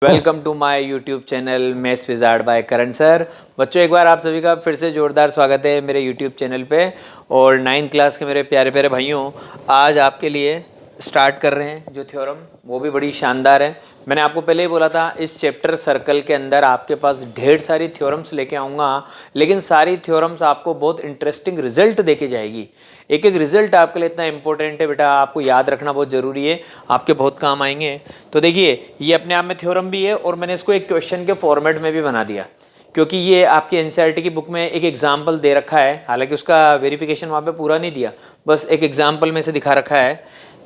Welcome to my YouTube channel maths wizard by Karan sir. बच्चों, एक बार आप सभी का फिर से जोरदार स्वागत है मेरे यूट्यूब चैनल पे। और 9th क्लास के मेरे प्यारे प्यारे भाइयों, आज आपके लिए स्टार्ट कर रहे हैं जो थ्योरम, वो भी बड़ी शानदार है। मैंने आपको पहले ही बोला था इस चैप्टर सर्कल के अंदर आपके पास ढेर सारी थ्योरम्स लेके आऊँगा, लेकिन सारी थ्योरम्स आपको बहुत इंटरेस्टिंग रिजल्ट देके जाएगी। एक एक रिजल्ट आपके लिए इतना इंपॉर्टेंट है बेटा, आपको याद रखना बहुत ज़रूरी है, आपके बहुत काम आएंगे। तो देखिए, ये अपने आप में थ्योरम भी है और मैंने इसको एक क्वेश्चन के फॉर्मेट में भी बना दिया, क्योंकि ये आपकी एनसीईआरटी की बुक में एक एग्जाम्पल दे रखा है। हालांकि उसका वेरिफिकेशन वहाँ पे पूरा नहीं दिया, बस एक एग्जाम्पल में से दिखा रखा है।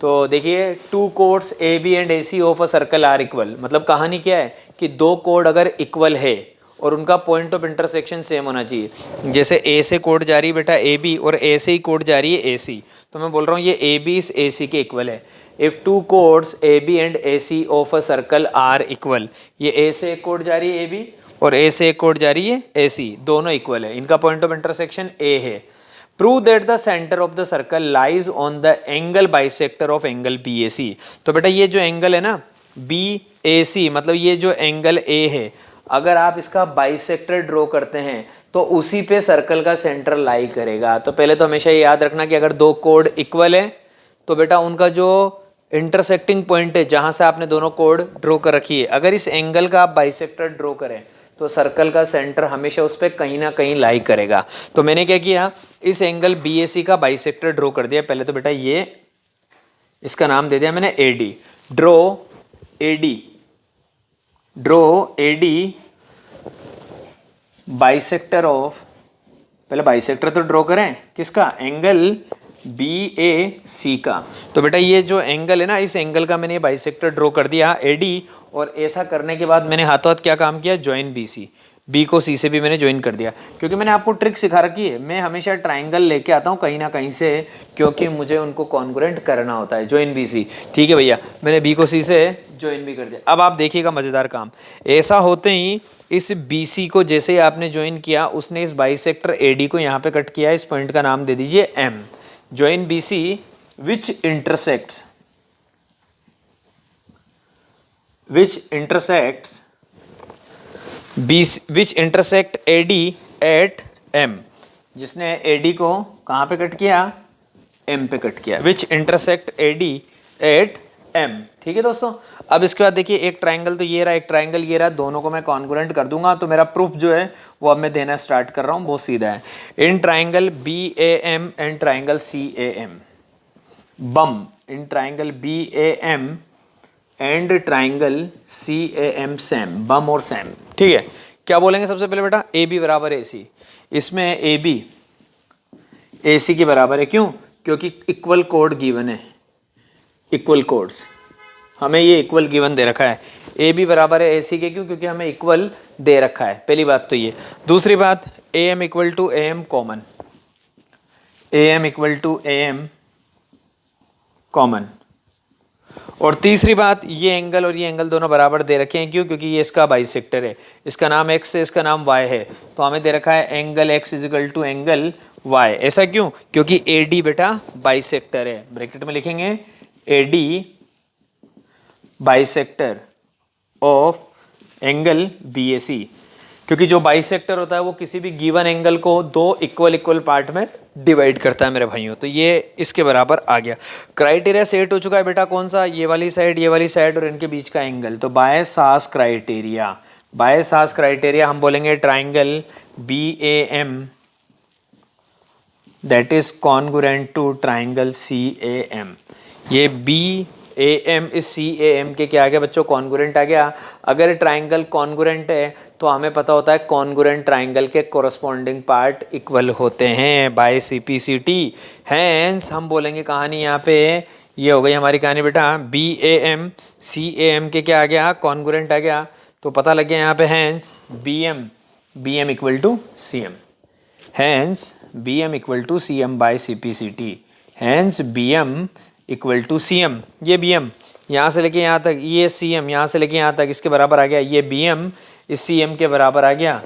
तो देखिए, two chords A B and A C of a circle are equal. मतलब कहानी क्या है कि दो कोड अगर इक्वल है और उनका पॉइंट ऑफ इंटरसेक्शन सेम होना चाहिए। जैसे ए से कोड जा रही है बेटा ए बी और ए से ही कोड जा रही है ए सी, तो मैं बोल रहा हूँ ये ए बी इस ए सी के इक्वल है। If two chords A B and A C of a circle are equal, ये ए से एक कोड जा रही है ए बी और ए से एक कोड जा रही है ए सी, दोनों इक्वल है, इनका पॉइंट ऑफ इंटरसेक्शन ए है। Prove that the centre of the circle lies on the angle bisector of angle B A C. तो बेटा ये जो एंगल है ना बी ए सी, मतलब ये जो एंगल ए है, अगर आप इसका बाइसेक्टर ड्रॉ करते हैं तो उसी पे सर्कल का सेंटर लाई करेगा। तो पहले तो हमेशा ये याद रखना कि अगर दो कोड इक्वल है तो बेटा उनका जो इंटरसेक्टिंग पॉइंट है जहां से आपने दोनों कोड ड्रॉ कर रखी है, अगर इस एंगल का आप बाइसेक्टर ड्रॉ करें तो सर्कल का सेंटर हमेशा उस पर कहीं ना कहीं लाई करेगा। तो मैंने क्या किया, इस एंगल बी ए सी का बाइसेक्टर ड्रॉ कर दिया। पहले तो बेटा ये इसका नाम दे दिया मैंने A D. Draw A D, draw a D bisector of, पहले बाइसेक्टर तो ड्रॉ करें किसका, एंगल बी ए सी का। तो बेटा ये जो एंगल है ना, इस एंगल का मैंने बाइसेक्टर ड्रॉ कर दिया ए डी, और ऐसा करने के बाद मैंने हाथों हाथ क्या काम किया, ज्वाइन बी सी, बी को सी से भी मैंने ज्वाइन कर दिया। क्योंकि मैंने आपको ट्रिक सिखा रखी है, मैं हमेशा ट्राइंगल लेके आता हूँ कहीं ना कहीं से, क्योंकि मुझे उनको कॉन्ग्रुएंट करना होता है। ज्वाइन बी सी, ठीक है भैया, मैंने बी को सी से ज्वाइन भी कर दिया। अब आप देखिएगा मज़ेदार काम, ऐसा होते ही इस बी सी को जैसे ही आपने ज्वाइन किया, उसने इस बाइसेक्टर ए डी को यहाँ पे कट किया। इस पॉइंट का नाम दे दीजिए M. Join B C which intersects which intersect A D at M, जिसने ए डी को कहाँ पे कट किया, एम पे कट किया। Which intersect A D at M, ठीक है दोस्तों। अब इसके बाद देखिए, एक ट्राइंगल तो ये रहा, एक ट्राइंगल ये रहा, दोनों को मैं कॉन्ग्रुएंट कर दूंगा। तो मेरा प्रूफ जो है वो अब मैं देना स्टार्ट कर रहा हूँ, बहुत सीधा है। In triangle B A M and triangle C A M, B M in triangle B A M and triangle C A M, same, B M और सेम, ठीक है। क्या बोलेंगे सबसे पहले बेटा, ए बी बराबर ए सी। इसमें ए बी ए सी के बराबर है, क्यों, क्योंकि इक्वल कोड गिवन है, इक्वल कोड्स हमें ये इक्वल गिवन दे रखा है। ए बी बराबर है ए सी के, क्यों, क्योंकि हमें इक्वल दे रखा है। पहली बात तो ये। दूसरी बात, A M equal to A M common, A M equal to A M common. और तीसरी बात, ये एंगल और ये एंगल दोनों बराबर दे रखे हैं, क्यों, क्योंकि ये इसका बाइसेक्टर है, इसका नाम एक्स है, इसका नाम वाई है, तो हमें दे रखा है angle X is equal to angle Y. ऐसा क्यों, क्योंकि ए डी बेटा बाइसेक्टर है। ब्रैकेट में लिखेंगे A D bisector of angle B A C, क्योंकि जो बाइसेक्टर होता है वो किसी भी गिवन एंगल को दो इक्वल पार्ट में डिवाइड करता है मेरे भाइयों। तो ये इसके बराबर आ गया। क्राइटेरिया सेट हो चुका है बेटा, कौन सा, ये वाली साइड और इनके बीच का एंगल। तो बाय सास क्राइटेरिया, बाय सास क्राइटेरिया हम बोलेंगे triangle B A M that is congruent to triangle C A M. ये बी ए एम इस सी ए एम के क्या आ गया बच्चों, कॉन्ग्रुएंट आ गया। अगर ट्राइंगल कॉन्ग्रुएंट है तो हमें पता होता है कॉन्ग्रुएंट ट्राइंगल के कोरस्पॉन्डिंग पार्ट इक्वल होते हैं by C P C T. Hence हम बोलेंगे कहानी यहाँ पे ये हो गई हमारी कहानी बेटा, B A M C A M के क्या आ गया, कॉन्ग्रुएंट आ गया। तो पता लग गया यहाँ पे, hence B M equal to C M, hence B M equal to C M by C P C T, hence B M equal to C M. ये बी एम यहाँ से लेके यहाँ तक, ये सी एम यहाँ से लेके यहाँ तक इसके बराबर आ गया। ये बी एम इस सी एम के बराबर आ गया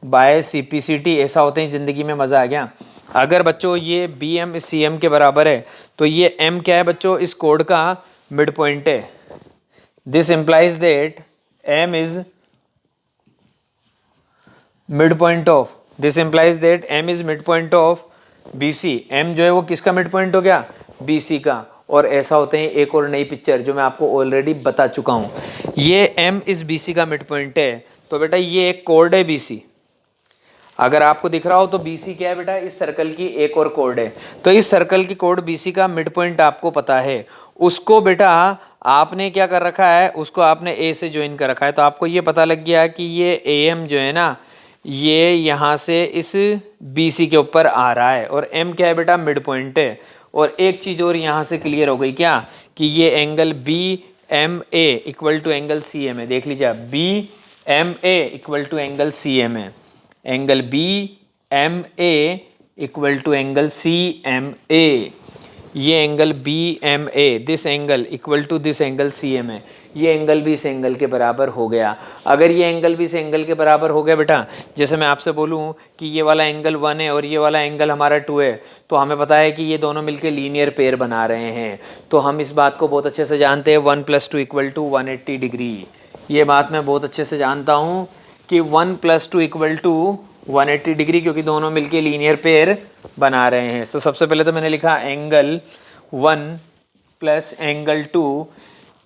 by C P C T. ऐसा होते ही ज़िंदगी में मज़ा आ गया। अगर बच्चों ये बी एम इस सी एम के बराबर है तो ये एम क्या है बच्चों, इस कोड का मिड पॉइंट है। This implies that M is mid point of, this implies that M is mid point of B C. M जो है वो किसका मिड पॉइंट हो गया, बी सी का। और ऐसा होते हैं एक और नई पिक्चर जो मैं आपको ऑलरेडी बता चुका हूं। ये एम इज बी सी का मिड पॉइंट है, तो बेटा ये एक कोड है बी सी। अगर आपको दिख रहा हो तो बी सी क्या है बेटा, इस सर्कल की एक और कोड है। तो इस सर्कल की कोड बी सी का मिड पॉइंट आपको पता है, उसको बेटा आपने क्या कर रखा है, उसको आपने ए से ज्वाइन कर रखा है। तो आपको ये पता लग गया कि ये ए एम जो है ना, ये यहाँ से इस बी सी के ऊपर आ रहा है, और एम क्या है बेटा, मिड पॉइंट है। और एक चीज़ और यहाँ से क्लियर हो गई क्या, कि ये angle B M A equal to angle C M है। देख लीजिए, B M A equal to angle C M है। Angle B M A equal to angle C M A. ये angle B M A, this angle equal to this angle C M है। ये angle भी इस angle के बराबर हो गया। अगर ये एंगल भी इस एंगल के बराबर हो गया बेटा, जैसे मैं आपसे बोलूं कि ये वाला एंगल 1 है और ये वाला एंगल हमारा 2 है, तो हमें पता है कि ये दोनों मिलकर लीनियर पेयर बना रहे हैं। तो हम इस बात को बहुत अच्छे से जानते हैं, 1 + 2 इक्वल टू 180 डिग्री। ये बात मैं बहुत अच्छे से जानता हूँ कि 1 + 2 इक्वल टू 180 डिग्री, क्योंकि दोनों मिलके लीनियर पेयर बना रहे हैं। तो सबसे पहले तो मैंने लिखा angle 1 + angle 2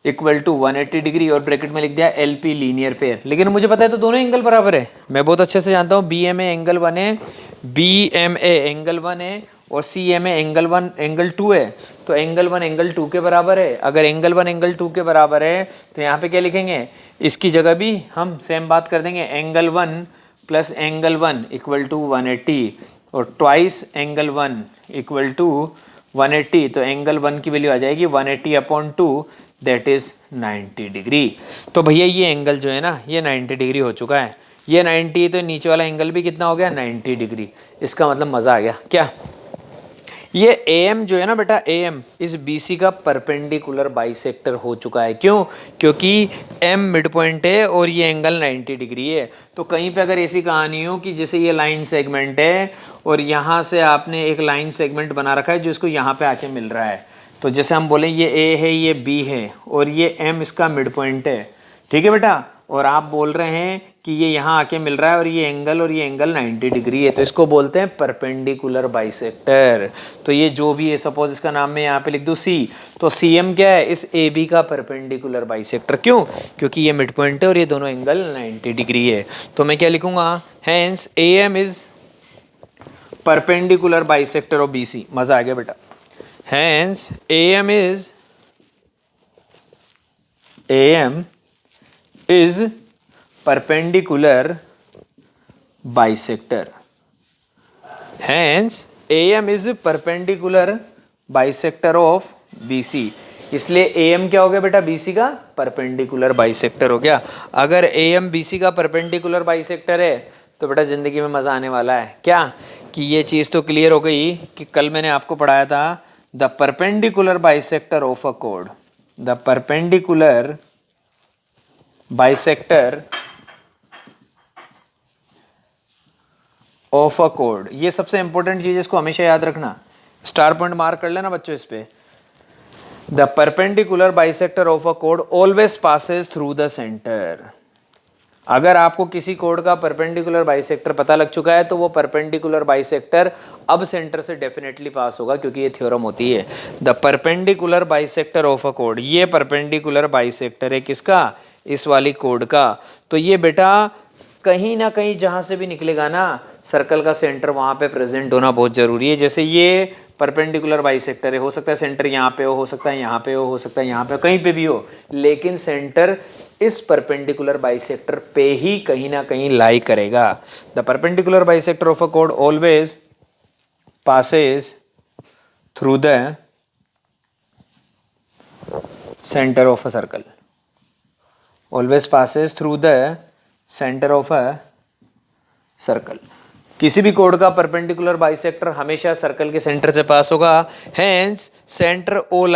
equal to 180 degree, और ब्रैकेट में लिख दिया एल पी लीनियर पेयर। लेकिन मुझे पता है तो दोनों एंगल बराबर है, मैं बहुत अच्छे से जानता हूँ। बी एम ए एंगल 1 है, बी एम ए एंगल 1 है, और C M A angle 1 angle 2 है। तो एंगल 1 एंगल 2 के बराबर है। अगर एंगल 1 एंगल 2 के बराबर है तो यहाँ पे क्या लिखेंगे, इसकी जगह भी हम सेम बात कर देंगे, एंगल 1 + एंगल 1 इक्वल टू 180, और ट्वाइस एंगल 1 इक्वल टू 180। तो एंगल 1 की वैल्यू आ जाएगी 180/2, दैट इज 90 डिग्री। तो भैया ये एंगल जो है ना, ये 90 डिग्री हो चुका है। ये 90, तो नीचे वाला एंगल भी कितना हो गया, 90 डिग्री। इसका मतलब मज़ा आ गया क्या। ये AM जो है ना बेटा, AM इस BC का परपेंडिकुलर बाइसेक्टर हो चुका है। क्यों, क्योंकि M मिड पॉइंट है और ये एंगल 90 डिग्री है। तो कहीं पे अगर ऐसी कहानी हो कि जैसे ये लाइन सेगमेंट है और यहाँ से आपने एक लाइन सेगमेंट बना रखा है जो इसको यहाँ पे आके मिल रहा है, तो जैसे हम बोलें ये A है, ये B है, और ये M इसका मिड पॉइंट है, ठीक है बेटा। और आप बोल रहे हैं कि ये यहाँ आके मिल रहा है और ये एंगल 90 डिग्री है, तो इसको बोलते हैं परपेंडिकुलर बाइसेक्टर। तो ये जो भी है, सपोज इसका नाम मैं यहाँ पे लिख दूँ C, तो CM क्या है, इस AB का परपेंडिकुलर बाइसेक्टर। क्यों, क्योंकि ये मिड पॉइंट है और ये दोनों एंगल 90 डिग्री है। तो मैं क्या लिखूंगा, hence AM is perpendicular bisector of BC। मजा आ गया बेटा। Hence AM is perpendicular bisector. Hence AM is perpendicular bisector of BC। इसलिए AM क्या हो गया बेटा, BC का परपेंडिकुलर बाइसेक्टर हो गया। अगर AM BC का परपेंडिकुलर बाइसेक्टर है तो बेटा जिंदगी में मजा आने वाला है। क्या कि ये चीज तो क्लियर हो गई कि कल मैंने आपको पढ़ाया था the perpendicular bisector of a code, the perpendicular bisector of a code. ये सबसे इंपॉर्टेंट चीज, इसको हमेशा याद रखना, स्टार पॉइंट मार्क कर लेना बच्चों इस पे। The perpendicular bisector of a कोड always passes through the centre. अगर आपको किसी कोड का परपेंडिकुलर बाइसेक्टर पता लग चुका है तो वो परपेंडिकुलर बाइसेक्टर अब सेंटर से डेफिनेटली पास होगा, क्योंकि ये थ्योरम होती है। The perpendicular bisector of a code, ये परपेंडिकुलर बाइसेक्टर है किसका, इस वाली कोड का। तो ये बेटा कहीं ना कहीं जहां से भी निकलेगा ना, सर्कल का सेंटर वहां पे प्रेजेंट होना बहुत जरूरी है। जैसे ये परपेंडिकुलर बाइसेक्टर है, हो सकता है सेंटर यहाँ पे हो सकता है यहाँ पे हो सकता है यहाँ पे, कहीं पे भी हो, लेकिन सेंटर इस परपेंडिकुलर बाइसेक्टर पे ही कहीं ना कहीं लाई करेगा। The perpendicular bisector of a कोड always passes through the centre of a circle, always passes through the centre of a circle. किसी भी कोड का परपेंडिकुलर बाइसेक्टर हमेशा सर्कल के सेंटर से पास होगा। Hence centre O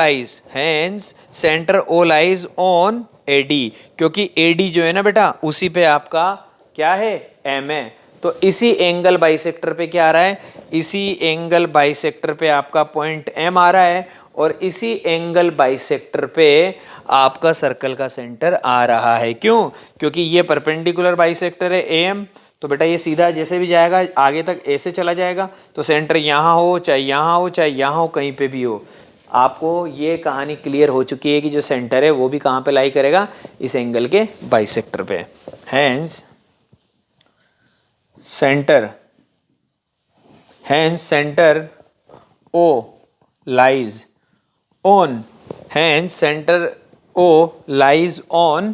lies on A D, क्योंकि एडी जो है ना बेटा उसी पे आपका क्या है, एम है। तो इसी एंगल बाइसेक्टर पे क्या आ रहा है, इसी एंगल बाइसेक्टर पे आपका पॉइंट एम आ रहा है, और इसी एंगल बाइसेक्टर पे आपका सर्कल का सेंटर आ रहा है। क्यों? क्योंकि ये परपेंडिकुलर बाइसेक्टर है एएम, तो बेटा ये सीधा जैसे भी जाएगा आगे तक ए से चला जाएगा, तो सेंटर यहाँ हो चाहे यहाँ हो चाहे यहाँ हो, कहीं पे भी हो। आपको ये कहानी क्लियर हो चुकी है कि जो सेंटर है वो भी कहाँ पे लाई करेगा, इस एंगल के बाइसेक्टर पे। Hence centre O lies on, hence center O lies on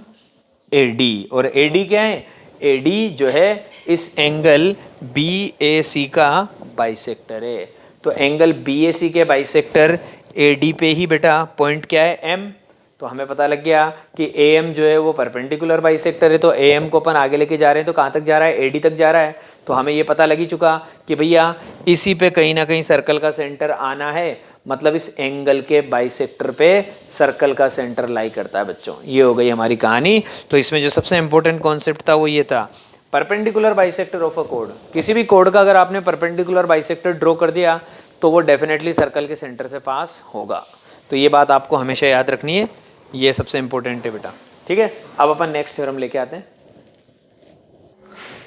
AD, और AD क्या है? AD जो है इस एंगल BAC का बाइसेक्टर है। तो एंगल BAC के बाइसेक्टर AD पे ही बेटा पॉइंट क्या है? M। तो हमें पता लग गया कि AM जो है वो परपेंडिकुलर बाइसेक्टर है, तो AM को अपन आगे लेके जा रहे हैं, तो कहाँ तक जा रहा है? AD तक जा रहा है। तो हमें ये पता लग ही चुका कि भैया इसी पे कहीं ना कहीं सर्कल का सेंटर आना है, मतलब इस एंगल के बाइसेक्टर पे सर्कल का सेंटर लाई करता है बच्चों। ये हो गई हमारी कहानी। तो इसमें जो सबसे इंपॉर्टेंट कॉन्सेप्ट था वो ये था, perpendicular bisector of a code. किसी भी कोड का अगर आपने परपेंडिकुलर बाइसेक्टर ड्रॉ कर दिया तो वो डेफिनेटली सर्कल के सेंटर से पास होगा। तो ये बात आपको हमेशा याद रखनी है, ये सबसे इंपॉर्टेंट है बेटा। ठीक है, अब अपन नेक्स्ट थ्योरम लेके आते हैं।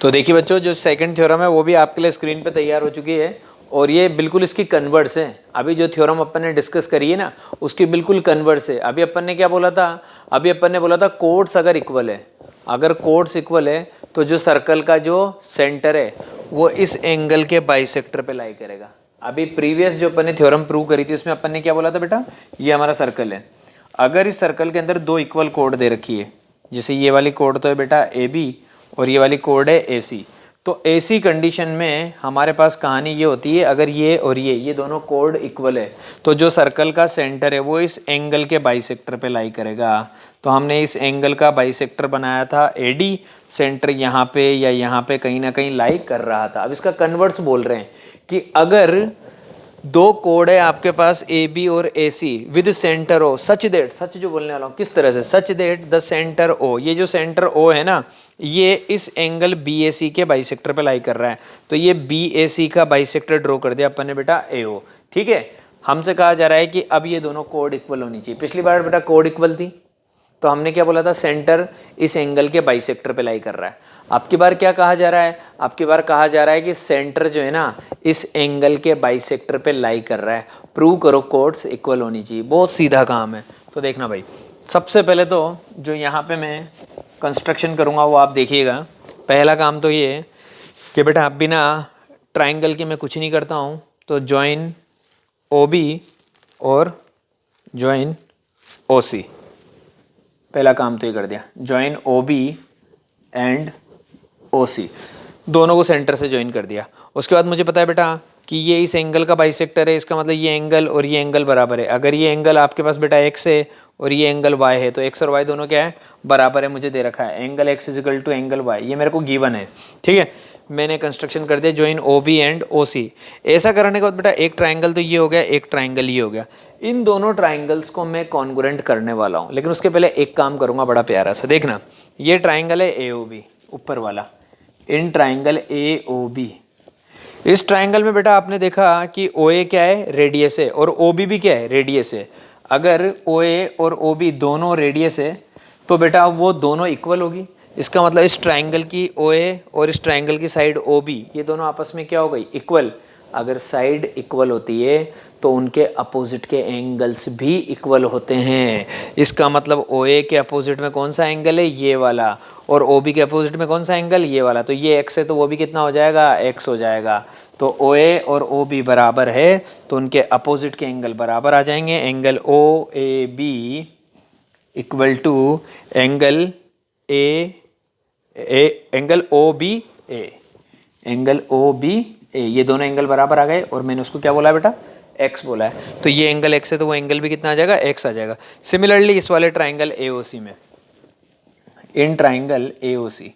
तो देखिए बच्चों, जो सेकंड थ्योरम है वो भी आपके लिए स्क्रीन पे तैयार हो चुकी है, और ये बिल्कुल इसकी कन्वर्स है। अभी जो थ्योरम अपन ने डिस्कस करी है ना, उसकी बिल्कुल कन्वर्स है। अभी अपन ने क्या बोला था? अभी अपन ने बोला था कोड्स अगर इक्वल है, अगर कोड्स इक्वल है तो जो सर्कल का जो सेंटर है वो इस एंगल के बाइसेक्टर पे लाई करेगा। अभी प्रीवियस जो अपन ने थ्योरम प्रूव करी थी उसमें अपन ने क्या बोला था बेटा? ये हमारा सर्कल है, अगर इस सर्कल के अंदर दो इक्वल कोड दे रखी है, जैसे ये वाली कोड तो है बेटा AB और ये वाली कोड है AC, तो AC कंडीशन में हमारे पास कहानी ये होती है, अगर ये और ये दोनों कोड इक्वल है तो जो सर्कल का सेंटर है वो इस एंगल के बाइसेक्टर पे लाई करेगा। तो हमने इस एंगल का बाइसेक्टर बनाया था AD, सेंटर यहाँ पे या यहाँ पे कहीं ना कहीं लाई कर रहा था। अब इसका कन्वर्स बोल रहे हैं कि अगर दो कोड है आपके पास AB और AC with centre O, such that, such जो बोलने वाला हूँ किस तरह से, such that the centre O, ये जो सेंटर O है ना, ये इस एंगल BAC के बाइसेक्टर पे लाई कर रहा है। तो ये BAC का बाइसेक्टर ड्रॉ कर दिया अपन ने बेटा AO। ठीक है, हमसे कहा जा रहा है कि अब ये दोनों कोड इक्वल होनी चाहिए। पिछली बार बेटा कोड इक्वल थी, तो हमने क्या बोला था? सेंटर इस एंगल के बाइसेक्टर पे लाई कर रहा है। अब की बार क्या कहा जा रहा है? अब की बार कहा जा रहा है कि सेंटर जो है ना इस एंगल के बाइसेक्टर पे लाई कर रहा है। प्रूव करो कोड्स इक्वल होनी चाहिए। बहुत सीधा काम है। तो देखना भाई, सबसे पहले तो जो यहाँ पे मैं कंस्ट्रक्शन करूँगा वो आप देखिएगा। पहला काम तो ये है कि बेटा बिना ट्राइंगल के मैं कुछ नहीं करता हूँ, तो जॉइन OB और जॉइन OC, पहला काम तो ये कर दिया। जॉइन OB एंड OC, दोनों को सेंटर से ज्वाइन कर दिया। उसके बाद मुझे पता है बेटा कि ये इस एंगल का बाइसेक्टर है, इसका मतलब ये एंगल और ये एंगल बराबर है। अगर ये एंगल आपके पास बेटा x है और ये एंगल y है, तो x और y दोनों क्या है? बराबर है। मुझे दे रखा है angle x equal to angle y, ये मेरे को गिवन है। ठीक है, मैंने कंस्ट्रक्शन कर दिया जॉइन OB एंड OC। ऐसा करने के बाद बेटा एक ट्राइंगल तो ये हो गया, एक ट्राइंगल ये हो गया। इन दोनों ट्राइंगल्स को मैं कॉन्ग्रुएंट करने वाला हूँ, लेकिन उसके पहले एक काम करूँगा बड़ा प्यारा सा। देखना, ये ट्राइंगल है AOB ऊपर वाला, इन ट्राइंगल AOB, इस ट्राइंगल में बेटा आपने देखा कि OA क्या है? रेडियस है, और OB भी क्या है? रेडियस है। अगर OA और OB दोनों रेडियस है तो बेटा वो दोनों इक्वल होगी। इसका मतलब इस ट्राइंगल की OA और इस ट्राइंगल की साइड OB, ये दोनों आपस में क्या हो गई? इक्वल। अगर साइड इक्वल होती है तो उनके अपोजिट के एंगल्स भी इक्वल होते हैं। इसका मतलब OA के अपोजिट में कौन सा एंगल है? ये वाला, और OB के अपोजिट में कौन सा एंगल? ये वाला। तो ये x है तो वो भी कितना हो जाएगा? x हो जाएगा। तो OA और OB बराबर है तो उनके अपोजिट के एंगल बराबर आ जाएंगे। Angle OAB equal to angle angle OBA, angle OBA, ये दोनों एंगल बराबर आ गए। और मैंने उसको क्या बोला बेटा? x बोला है। तो ये एंगल x है तो वो एंगल भी कितना आ जाएगा? x आ जाएगा। सिमिलरली इस वाले ट्राइंगल AOC में, इन ट्राइंगल AOC,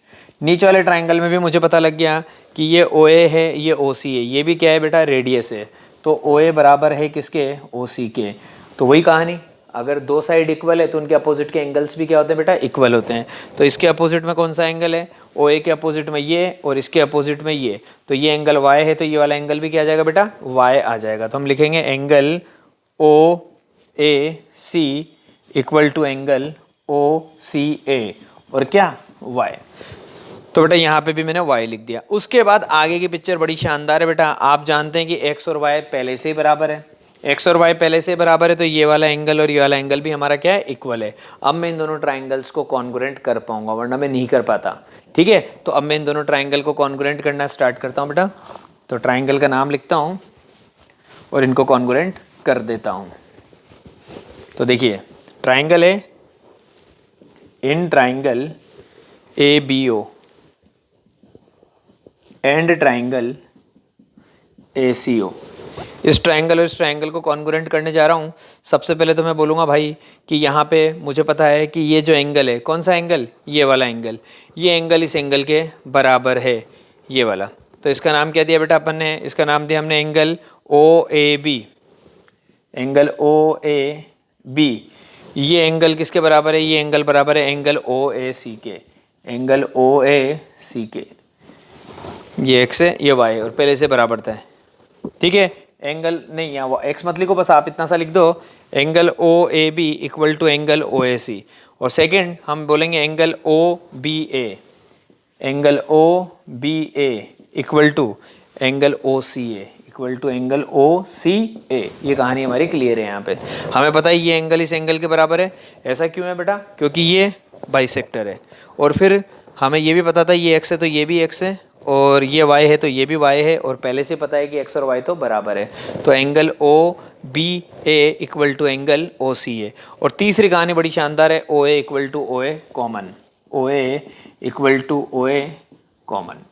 नीचे वाले ट्राइंगल में भी मुझे पता लग गया कि ये OA है, ये OC है, ये भी क्या है बेटा? रेडियस है। तो OA बराबर है किसके? OC के। तो वही कहानी, अगर दो साइड इक्वल है तो उनके अपोजिट के एंगल्स भी क्या होते हैं बेटा? इक्वल होते हैं। तो इसके अपोजिट में कौन सा एंगल है? OA के अपोजिट में ये, और इसके अपोजिट में ये। तो ये एंगल y है तो ये वाला एंगल भी क्या आ जाएगा बेटा? y आ जाएगा। तो हम लिखेंगे angle OY A C equal to angle O C A और क्या y। तो बेटा यहाँ पे भी मैंने y लिख दिया। उसके बाद आगे की पिक्चर बड़ी शानदार है बेटा। आप जानते हैं कि x और y पहले से ही बराबर है, x और y पहले से बराबर है, तो ये वाला एंगल और ये वाला एंगल भी हमारा क्या है, इक्वल है। अब मैं इन दोनों ट्राइंगल्स को कॉन्ग्रुएंट कर पाऊंगा, वरना मैं नहीं कर पाता। ठीक है, तो अब मैं इन दोनों ट्राइंगल को कॉन्ग्रुएंट करना स्टार्ट करता हूँ बेटा। तो ट्राइंगल का नाम लिखता हूँ और इनको कॉन्ग्रुएंट कर देता हूँ। तो देखिए ट्राइंगल है, in triangle A B O and triangle A C O. इस ट्राइंगल और इस ट्राइंगल को कॉन्ग्रुएंट करने जा रहा हूँ। सबसे पहले तो मैं बोलूँगा भाई कि यहाँ पे मुझे पता है कि ये जो एंगल है, कौन सा एंगल, ये वाला एंगल, ये एंगल इस एंगल के बराबर है, ये वाला। तो इसका नाम क्या दिया बेटा अपन ने, इसका नाम दिया हमने angle O A B. Angle O A B, ये एंगल किसके बराबर है, ये एंगल बराबर है एंगल ओ ए सी के। एंगल ओ ए सी के, ये एक्स है ये वाई और पहले से बराबर था। ठीक है, एंगल नहीं यहाँ एक्स मत लिखो, बस आप इतना सा लिख दो, angle O A B equal to angle O A C. और सेकेंड हम बोलेंगे angle O B A, angle O B A equal to angle O C A, equal to angle O C A. ये कहानी हमारी clear है। यहाँ पे हमें पता है ये एंगल इस एंगल के बराबर है। ऐसा क्यों है बेटा, क्योंकि ये बाइसेक्टर है। और फिर हमें ये भी पता था ये एक्स है तो ये भी एक्स है, और ये y है तो ये भी y है, और पहले से पता है कि x और y तो बराबर है। तो angle O B A equal to angle O C A. और तीसरी कहानी बड़ी शानदार है, O A equal to O A common, O A equal to O A common.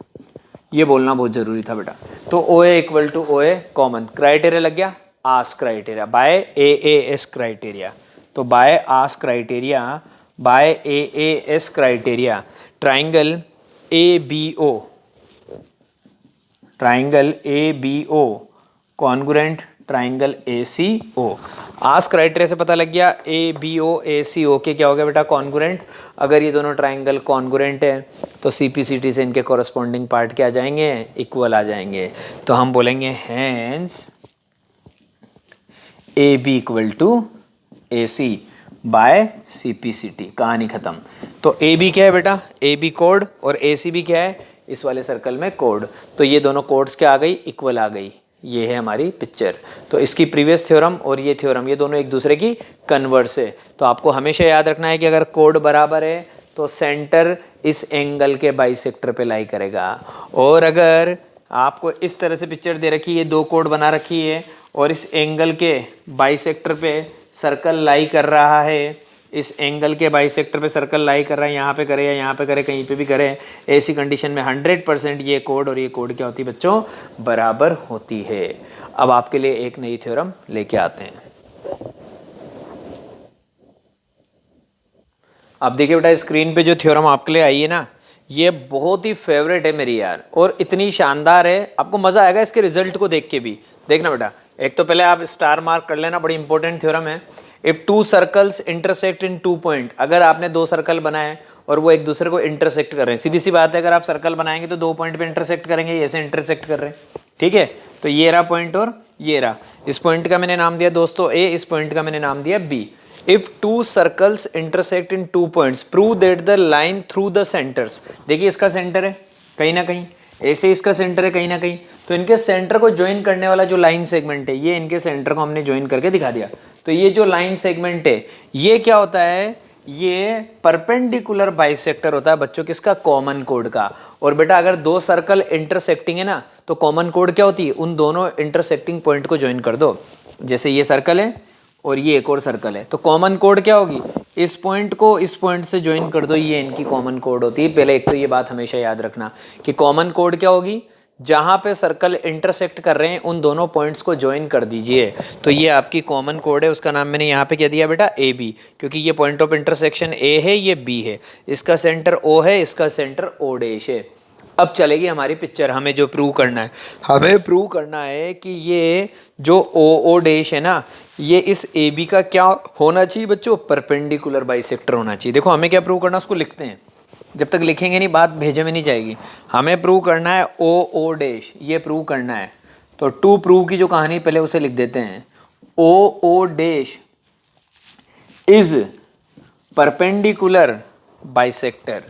ये बोलना बहुत ज़रूरी था बेटा। तो O A equal to O A common, criteria लग गया AAS criteria by A S criteria. तो by AAS criteria, by A S criteria, triangle A B O, triangle A B O congruent triangle A C O. A A S criteria से पता लग गया ए B O A C ओ के क्या हो गया बेटा, कॉन्ग्रुएंट। अगर ये दोनों ट्राइंगल कॉन्ग्रुएंट है तो सी पी सी टी से इनके कॉरस्पॉन्डिंग पार्ट क्या आ जाएंगे, इक्वल आ जाएंगे। तो हम बोलेंगे hence A B equal to A C by C P C T. कहानी खत्म। तो ए बी क्या है बेटा, ए बी कोड, और ए सी बी क्या है, इस वाले सर्कल में कोड। तो ये दोनों कोड्स क्या आ गई, इक्वल आ गई। ये है हमारी पिक्चर। तो इसकी प्रीवियस थ्योरम और ये थ्योरम, ये दोनों एक दूसरे की कन्वर्स है। तो आपको हमेशा याद रखना है कि अगर कोड बराबर है तो सेंटर इस एंगल के बाइसेक्टर पे लाई करेगा। और अगर आपको इस तरह से पिक्चर दे रखी है, दो कोड बना रखी है और इस एंगल के बाइसेक्टर पे सर्कल लाई कर रहा है, इस एंगल के बाइसेक्टर पे सर्कल लाई कर रहा है, यहाँ पे करे या यहाँ पे करे, कहीं पे भी करे, ऐसी कंडीशन में 100% ये कोड और ये कोड क्या होती है बच्चों, बराबर होती है। अब आपके लिए एक नई थ्योरम लेके आते हैं। अब देखिए बेटा स्क्रीन पे जो थ्योरम आपके लिए आई है ना, ये बहुत ही फेवरेट है मेरी यार, और इतनी शानदार है, आपको मजा आएगा इसके रिजल्ट को देख के भी। देखना बेटा, एक तो पहले आप स्टार मार्क कर लेना, बड़ी इंपॉर्टेंट थ्योरम है। If two circles intersect in 2 point, अगर आपने दो सर्कल बनाए और वो एक दूसरे को इंटरसेक्ट कर रहे हैं, सीधी सी बात है, अगर आप सर्कल बनाएंगे तो 2 पॉइंट पे इंटरसेक्ट करेंगे, ऐसे इंटरसेक्ट कर रहे हैं। ठीक है, तो ये रहा पॉइंट और ये रहा। इस पॉइंट का मैंने नाम दिया दोस्तों ए, इस पॉइंट का मैंने नाम दिया B. If two circles intersect in 2 points prove that the line through the centres. देखिए इसका सेंटर है कहीं ना कहीं, ऐसे इसका सेंटर है कहीं ना कहीं, तो इनके सेंटर को ज्वाइन करने वाला जो लाइन सेगमेंट है, ये इनके सेंटर को हमने ज्वाइन करके दिखा दिया। तो ये जो लाइन सेगमेंट है ये क्या होता है, ये परपेंडिकुलर बाइसेक्टर होता है बच्चों किसका, कॉमन कोड का। और बेटा अगर दो सर्कल इंटरसेक्टिंग है ना, तो कॉमन कोड क्या होती है, उन दोनों इंटरसेक्टिंग पॉइंट को ज्वाइन कर दो। जैसे ये सर्कल है और ये एक और सर्कल है, तो कॉमन कोड क्या होगी, इस पॉइंट को इस पॉइंट से ज्वाइन कर दो, ये इनकी कॉमन कोड होती है। पहले एक तो ये बात हमेशा याद रखना कि कॉमन कोड क्या होगी, जहां पे सर्कल इंटरसेक्ट कर रहे हैं उन दोनों पॉइंट्स को ज्वाइन कर दीजिए। तो ये आपकी कॉमन कोड है, उसका नाम मैंने यहाँ पे क्या दिया बेटा, ए बी, क्योंकि ये पॉइंट ऑफ इंटरसेक्शन ए है, ये बी है, इसका सेंटर ओ है, इसका सेंटर ओ डैश है। अब चलेगी हमारी पिक्चर, हमें जो प्रूव करना है, हमें प्रूव करना है कि ये जो ओ डैश है ना, ये इस ए बी का क्या होना चाहिए बच्चों, परपेंडिकुलर बाइसेक्टर होना चाहिए। देखो हमें क्या प्रूव करना है, उसको लिखते हैं, जब तक लिखेंगे नहीं बात भेजे में नहीं जाएगी। हमें प्रूव करना है ओ डैश, ये प्रूव करना है। तो टू प्रूव की जो कहानी पहले उसे लिख देते हैं, O dash is perpendicular bisector,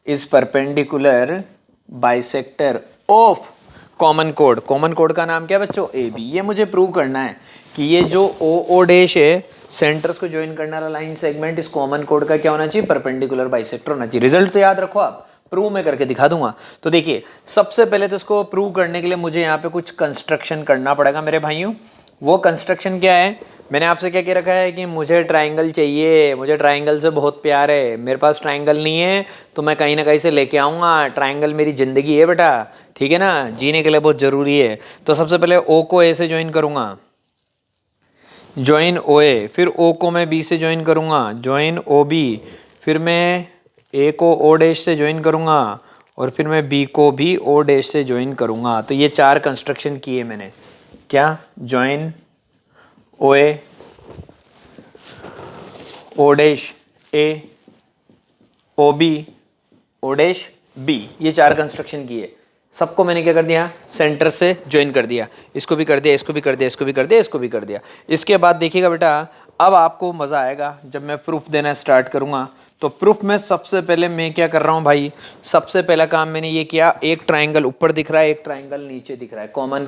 is perpendicular bisector of common कोड। कॉमन कोड का नाम क्या है बच्चों? A B. ये मुझे प्रूव करना है कि ये जो ओ डैश है, सेंटर्स को ज्वाइन करने वाला लाइन सेगमेंट, इस कॉमन कोड का क्या होना चाहिए? परपेंडिकुलर बाइसेक्टर होना चाहिए। रिजल्ट तो याद रखो आप, प्रूव मैं करके दिखा दूंगा। तो देखिए, सबसे पहले तो इसको प्रूव करने के लिए मुझे यहाँ पे कुछ कंस्ट्रक्शन करना पड़ेगा मेरे भाइयों। वो कंस्ट्रक्शन क्या है? मैंने आपसे क्या कह रखा है कि मुझे ट्राइंगल चाहिए, मुझे ट्राइंगल से बहुत प्यार है। मेरे पास ट्राइंगल नहीं है तो मैं कहीं ना कहीं से लेके आऊँगा। ट्राइंगल मेरी ज़िंदगी है बेटा, ठीक है ना, जीने के लिए बहुत ज़रूरी है। तो सबसे पहले ओ को ए से ज्वाइन करूँगा, ज्वाइन ओ ए। फिर ओ को मैं बी से ज्वाइन करूँगा, ज्वाइन ओ बी। फिर मैं ए को ओ डैश से ज्वाइन करूँगा और फिर मैं बी को भी ओ डैश से ज्वाइन करूँगा। तो ये 4 कंस्ट्रक्शन किए मैंने। क्या? Join O A, O dash A, O B, O dash B, ये 4 कंस्ट्रक्शन किए। सबको मैंने क्या कर दिया? सेंटर से ज्वाइन कर दिया। इसको भी कर दिया, इसको भी कर दिया, इसको भी कर दिया, इसको भी कर दिया। इसके बाद देखिएगा बेटा, अब आपको मज़ा आएगा जब मैं प्रूफ देना स्टार्ट करूँगा। तो प्रूफ में सबसे पहले मैं क्या कर रहा हूँ भाई? सबसे पहला काम मैंने ये किया, एक ट्राइंगल ऊपर दिख रहा है, एक ट्राइंगल नीचे दिख रहा है कॉमन।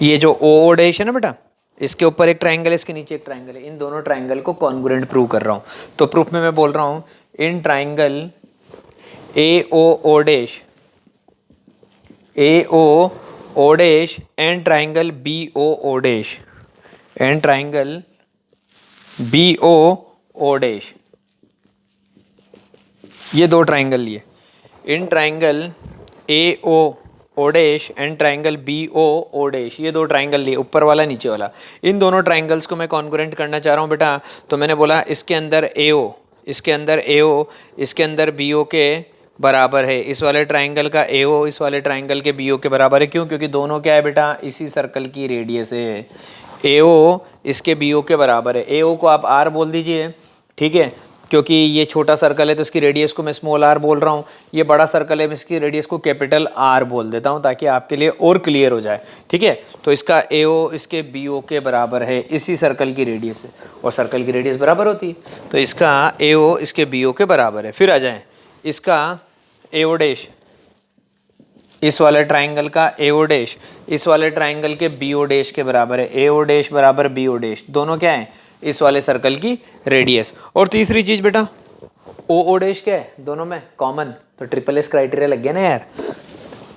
ये जो ओ डैश है ना बेटा, इसके ऊपर एक ट्राइंगल है, इसके नीचे एक ट्राइंगल है। इन दोनों ट्राइंगल को कॉन्ग्रुएंट प्रूव कर रहा हूँ। तो प्रूफ में मैं बोल रहा हूँ, in triangle A O dash, A O dash and triangle B O dash, and triangle B O dash, ये 2 ट्राइंगल लिए। In triangle A O dash and triangle B O dash, ये 2 ट्राइंगल लिए, ऊपर वाला नीचे वाला। इन दोनों ट्राइंगल्स को मैं कॉन्ग्रुएंट करना चाह रहा हूँ बेटा। तो मैंने बोला इसके अंदर ए ओ, इसके अंदर ए ओ, इसके अंदर बी ओ के बराबर है। इस वाले ट्राइंगल का ए ओ इस वाले ट्राइंगल के बी ओ के बराबर है। क्यों? क्योंकि दोनों क्या है बेटा? इसी सर्कल की रेडियस है। ए ओ इसके बी ओ के बराबर है। ए ओ को आप आर बोल दीजिए, ठीक है, क्योंकि ये छोटा सर्कल है तो इसकी रेडियस को मैं स्मॉल आर बोल रहा हूँ। ये बड़ा सर्कल है, मैं इसकी रेडियस को कैपिटल आर बोल देता हूँ ताकि आपके लिए और क्लियर हो जाए, ठीक है। तो इसका ए ओ इसके बी ओ के बराबर है, इसी सर्कल की रेडियस है, और सर्कल की रेडियस बराबर होती है। तो इसका ए ओ इसके बी ओ के बराबर है। फिर आ जाए, इसका ए ओ डैश, इस वाले ट्राइंगल का ए ओ डैश इस वाले ट्राइंगल के बी ओ डैश के बराबर है। ए ओ डैश बराबर बी ओ डैश, दोनों क्या है? इस वाले सर्कल की रेडियस। और तीसरी चीज बेटा, ओ डैश क्या है? दोनों में कॉमन, तो ट्रिपल एस क्राइटेरिया लग गया ना यार।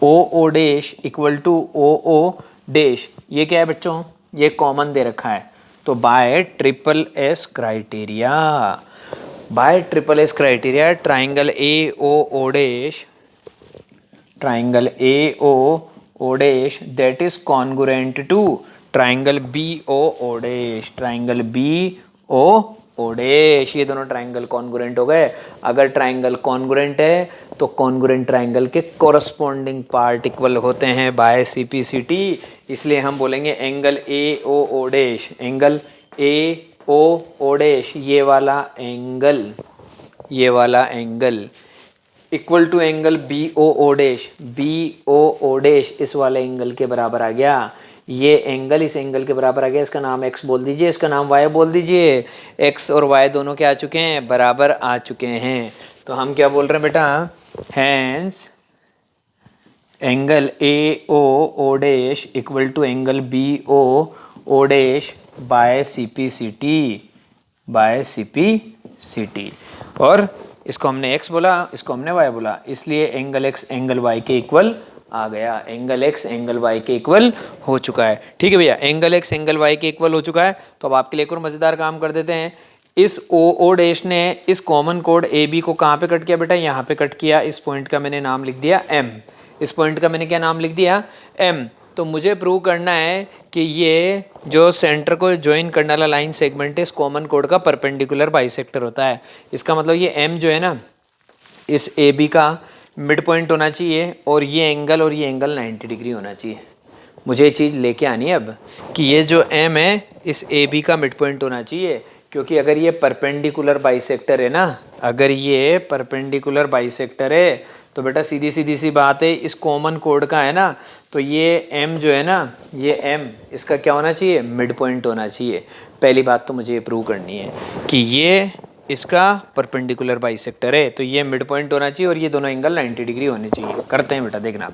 O dash equal to O dash, ये क्या है बच्चों? ये कॉमन दे रखा है। तो by triple S criteria, by triple S criteria triangle A O dash, triangle A O dash that is congruent to triangle B O dash, triangle B O dash, ये दोनों ट्राइंगल कॉन्ग्रुएंट हो गए। अगर triangle congruent है तो congruent triangle के corresponding part equal होते हैं बाय CP/CT। इसलिए हम बोलेंगे angle A O dash, angle A O dash, ये वाला एंगल, ये वाला angle equal to angle B O dash, B O dash इस वाले एंगल के बराबर आ गया। ये एंगल इस एंगल के बराबर आ गया। इसका नाम x बोल दीजिए, इसका नाम y बोल दीजिए। x और y दोनों क्या आ चुके हैं? बराबर आ चुके हैं। तो हम क्या बोल रहे हैं बेटा? Hence angle A O dash equal to angle B O dash by CP/CT, by CP/CT। और इसको हमने x बोला, इसको हमने y बोला, इसलिए एंगल x एंगल y के इक्वल आ गया। एंगल x एंगल y के इक्वल हो चुका है, ठीक है भैया। एंगल x एंगल y के इक्वल हो चुका है। तो अब आपके लिए एक और मज़ेदार काम कर देते हैं। इस ओ डैश ने इस कॉमन कोड ए बी को कहाँ पे कट किया बेटा? यहाँ पे कट किया। इस पॉइंट का मैंने नाम लिख दिया m, इस पॉइंट का मैंने क्या नाम लिख दिया? m। तो मुझे प्रूव करना है कि ये जो सेंटर को ज्वाइन करने वाला लाइन सेगमेंट है, इस कॉमन कोड का परपेंडिकुलर बाइसेक्टर होता है। इसका मतलब ये m जो है ना, इस ए बी का मिड पॉइंट होना चाहिए, और ये एंगल 90 डिग्री होना चाहिए। मुझे ये चीज़ लेके आनी है अब कि ये जो m है इस ए बी का मिड पॉइंट होना चाहिए। क्योंकि अगर ये परपेंडिकुलर बाइसेक्टर है ना, अगर ये परपेंडिकुलर बाइसेक्टर है तो बेटा सीधी सीधी सी बात है, इस कॉमन कोड का है ना, तो ये m जो है ना, ये m इसका क्या होना चाहिए, मिड पॉइंट होना चाहिए। पहली बात तो मुझे ये प्रूव करनी है कि ये इसका परपेंडिकुलर बाइसेक्टर है, तो ये मिड पॉइंट होना चाहिए और ये दोनों एंगल 90 डिग्री होने चाहिए। करते हैं बेटा, देखना।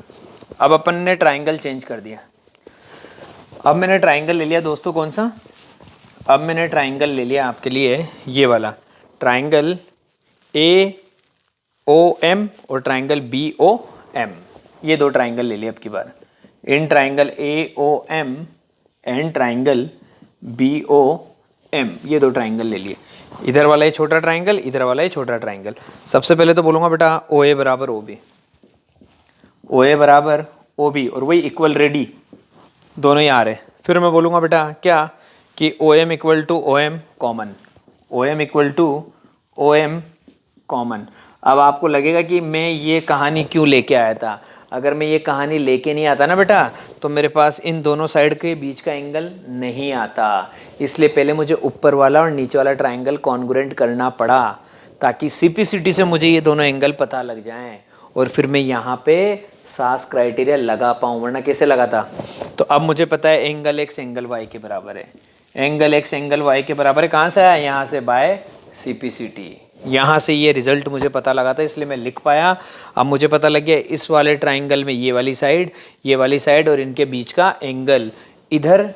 अब अपन ने ट्राइंगल चेंज कर दिया। अब मैंने ट्राइंगल ले लिया दोस्तों, कौन सा, अब मैंने ट्राइंगल ले लिया आपके लिए ये वाला ट्राइंगल AOM और ट्राइंगल BOM, ये दो ट्राइंगल ले लिए अब की बार। In triangle AOM and triangle BOM, ये दो ट्राइंगल ले लिए। इधर वाला ये छोटा ट्राइंगल, इधर वाला ये छोटा ट्राइंगल। सबसे पहले तो बोलूँगा बेटा OA बराबर OB, OA बराबर OB, और वही इक्वल रेडी दोनों ही आ रहे। फिर मैं बोलूँगा बेटा क्या कि OM equal to OM common, OM equal to OM common. अब आपको लगेगा कि मैं ये कहानी क्यों लेके आया था। अगर मैं ये कहानी लेके नहीं आता ना बेटा, तो मेरे पास इन दोनों साइड के बीच का एंगल नहीं आता। इसलिए पहले मुझे ऊपर वाला और नीचे वाला ट्राइंगल कॉन्ग्रुएंट करना पड़ा, ताकि CPCT से मुझे ये दोनों एंगल पता लग जाएं और फिर मैं यहाँ पे सास क्राइटेरिया लगा पाऊँ, वरना कैसे लगाता। तो अब मुझे पता है एंगल x एंगल y के बराबर है, एंगल x एंगल y के बराबर है। कहाँ से आया, यहाँ से बाय CPCT। यहाँ से ये रिजल्ट मुझे पता लगा था, इसलिए मैं लिख पाया। अब मुझे पता लग गया इस वाले ट्राइंगल में ये वाली साइड और इनके बीच का एंगल इधर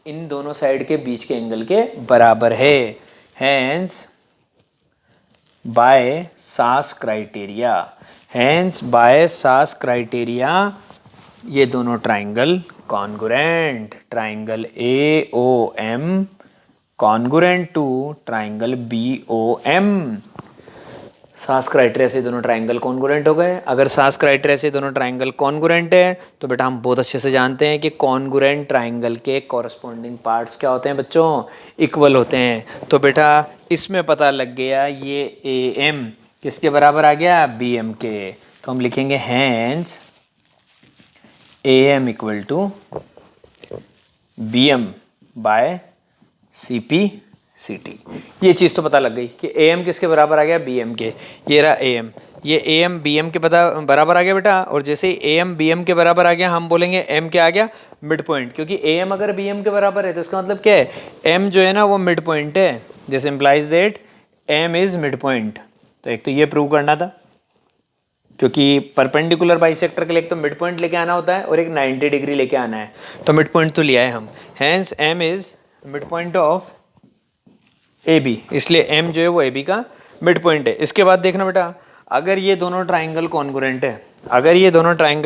इन दोनों साइड के बीच के एंगल के बराबर है। हैंस बाय सास क्राइटेरिया ये दोनों triangle congruent, triangle AOM congruent to triangle BOM। SAS criteria से दोनों ट्राइंगल कॉन्ग्रुएंट हो गए। अगर सास क्राइटेरिया से दोनों ट्राइंगल कॉन्ग्रुएंट है तो बेटा हम बहुत अच्छे से जानते हैं कि कॉन्ग्रुएंट ट्राइंगल के कॉरस्पॉन्डिंग पार्ट्स क्या होते हैं बच्चों, इक्वल होते हैं। तो बेटा इसमें पता लग गया ये AM किसके बराबर आ गया, BM के। तो हम लिखेंगे hence AM equal to BM by CPCT। ये चीज़ तो पता लग गई कि AM किसके बराबर आ गया, BM के। ये रहा AM, ये AM BM के बराबर आ गया बेटा। और जैसे ही AM BM के बराबर आ गया, हम बोलेंगे M क्या आ गया, मिड पॉइंट। क्योंकि AM अगर BM के बराबर है तो इसका मतलब क्या है, M जो है ना वो मिड पॉइंट है। This implies that M is mid point. तो एक तो ये प्रूव करना था, क्योंकि परपेंडिकुलर बाइसेक्टर के लिए एक तो मिड पॉइंट लेके आना होता है और एक 90 डिग्री लेके आना है। तो मिड पॉइंट तो लिया है हम। Hence M is mid point of AB, इसलिए M जो है वो AB का मिड पॉइंट है। इसके बाद देखना बेटा, अगर ये दोनों ट्राइंगल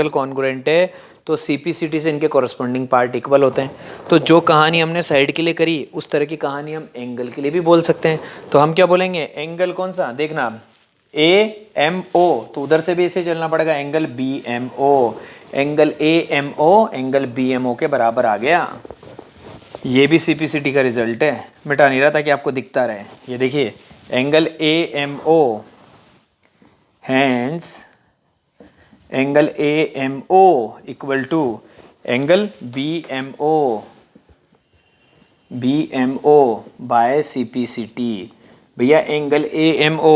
कॉन्ग्रुएंट है, तो CPCT से इनके कॉरस्पॉन्डिंग पार्ट इक्वल होते हैं। तो जो कहानी हमने साइड के लिए करी, उस तरह की कहानी हम एंगल के लिए भी बोल सकते हैं। तो हम क्या बोलेंगे, एंगल कौन सा, देखना AMO, तो उधर से भी इसे चलना पड़ेगा, angle BMO। Angle AMO angle BMO के बराबर आ गया। ये भी CPCT का रिजल्ट है, मिटा नहीं रहा ताकि आपको दिखता रहे। ये देखिए angle AMO, hence angle AMO equal to angle BMO by CPCT। भैया एंगल AMO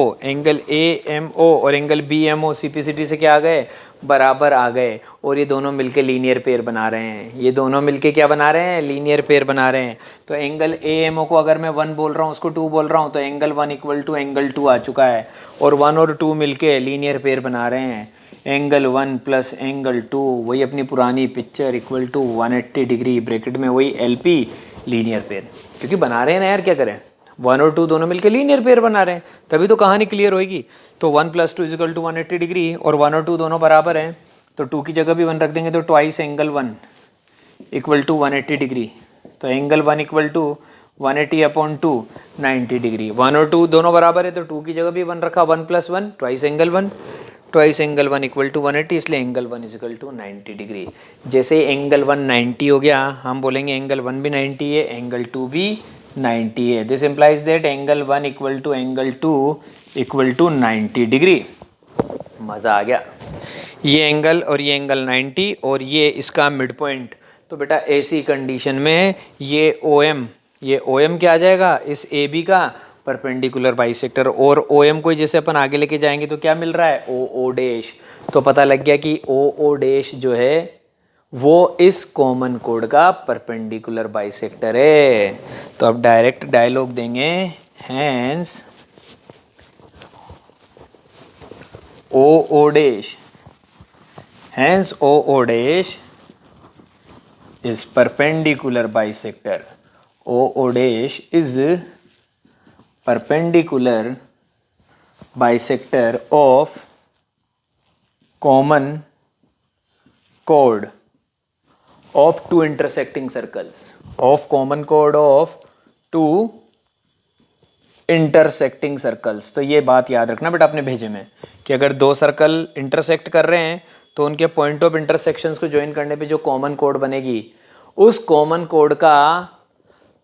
और एंगल BMO CPCT से क्या आ गए, बराबर आ गए। और ये दोनों मिलके लीनियर पेयर बना रहे हैं, ये दोनों मिलके क्या बना रहे हैं, लीनियर पेयर बना रहे हैं। तो एंगल AMO को अगर मैं 1 बोल रहा हूँ, उसको 2 बोल रहा हूँ, तो एंगल 1 इक्वल टू एंगल 2 आ चुका है। और 1 और 2 मिलके लीनियर पेयर बना रहे हैं, एंगल 1 प्लस एंगल 2, वही अपनी पुरानी picture, equal to 180 degree, bracket में वही LP लीनियर पेयर। क्योंकि बना रहे हैं ना यार, क्या करें, 1 और 2 दोनों मिलकर लीनियर पेयर बना रहे हैं, तभी तो कहानी क्लियर होगी। तो 1 + 2 इक्वल टू 180 डिग्री, और 1 और 2 दोनों बराबर हैं, तो 2 की जगह भी 1 रख देंगे, तो twice angle 1 equal to 180 degree. तो एंगल 1 इक्वल टू 180/2 90 डिग्री। 1 और 2 दोनों बराबर है, तो 2 की जगह भी 1 रखा, 1 + 1 twice angle 1, twice angle 1 equal to 180, इसलिए एंगल 1 इक्वल टू 90 डिग्री। जैसे एंगल 1 90 हो गया, हम बोलेंगे एंगल 1 भी 90 है, एंगल 2 भी 90 है। This implies that angle 1 equal to angle 2 equal to 90 degree. मज़ा आ गया। ये एंगल और ये एंगल 90 और ये इसका मिड पॉइंट। तो बेटा ऐसी कंडीशन में ये OM क्या आ जाएगा, इस AB का परपेंडिकुलर बाइसेक्टर। और ओ एम को जैसे अपन आगे लेके जाएंगे तो क्या मिल रहा है, ओ ओ डैश। तो पता लग गया कि ओ ओ डैश जो है वो इस कॉमन कोड का परपेंडिकुलर बाइसेक्टर है। तो अब डायरेक्ट डायलॉग देंगे, hence O O dash, hence O O dash is perpendicular bisector. O dash is perpendicular bisector of common chord of two intersecting circles. Of common chord of two intersecting circles. तो ये बात याद रखना बेटा अपने भेजे में कि अगर दो सर्कल इंटरसेक्ट कर रहे हैं तो उनके पॉइंट ऑफ इंटरसेक्शंस को ज्वाइन करने पे जो कॉमन कोड बनेगी उस कॉमन कोड का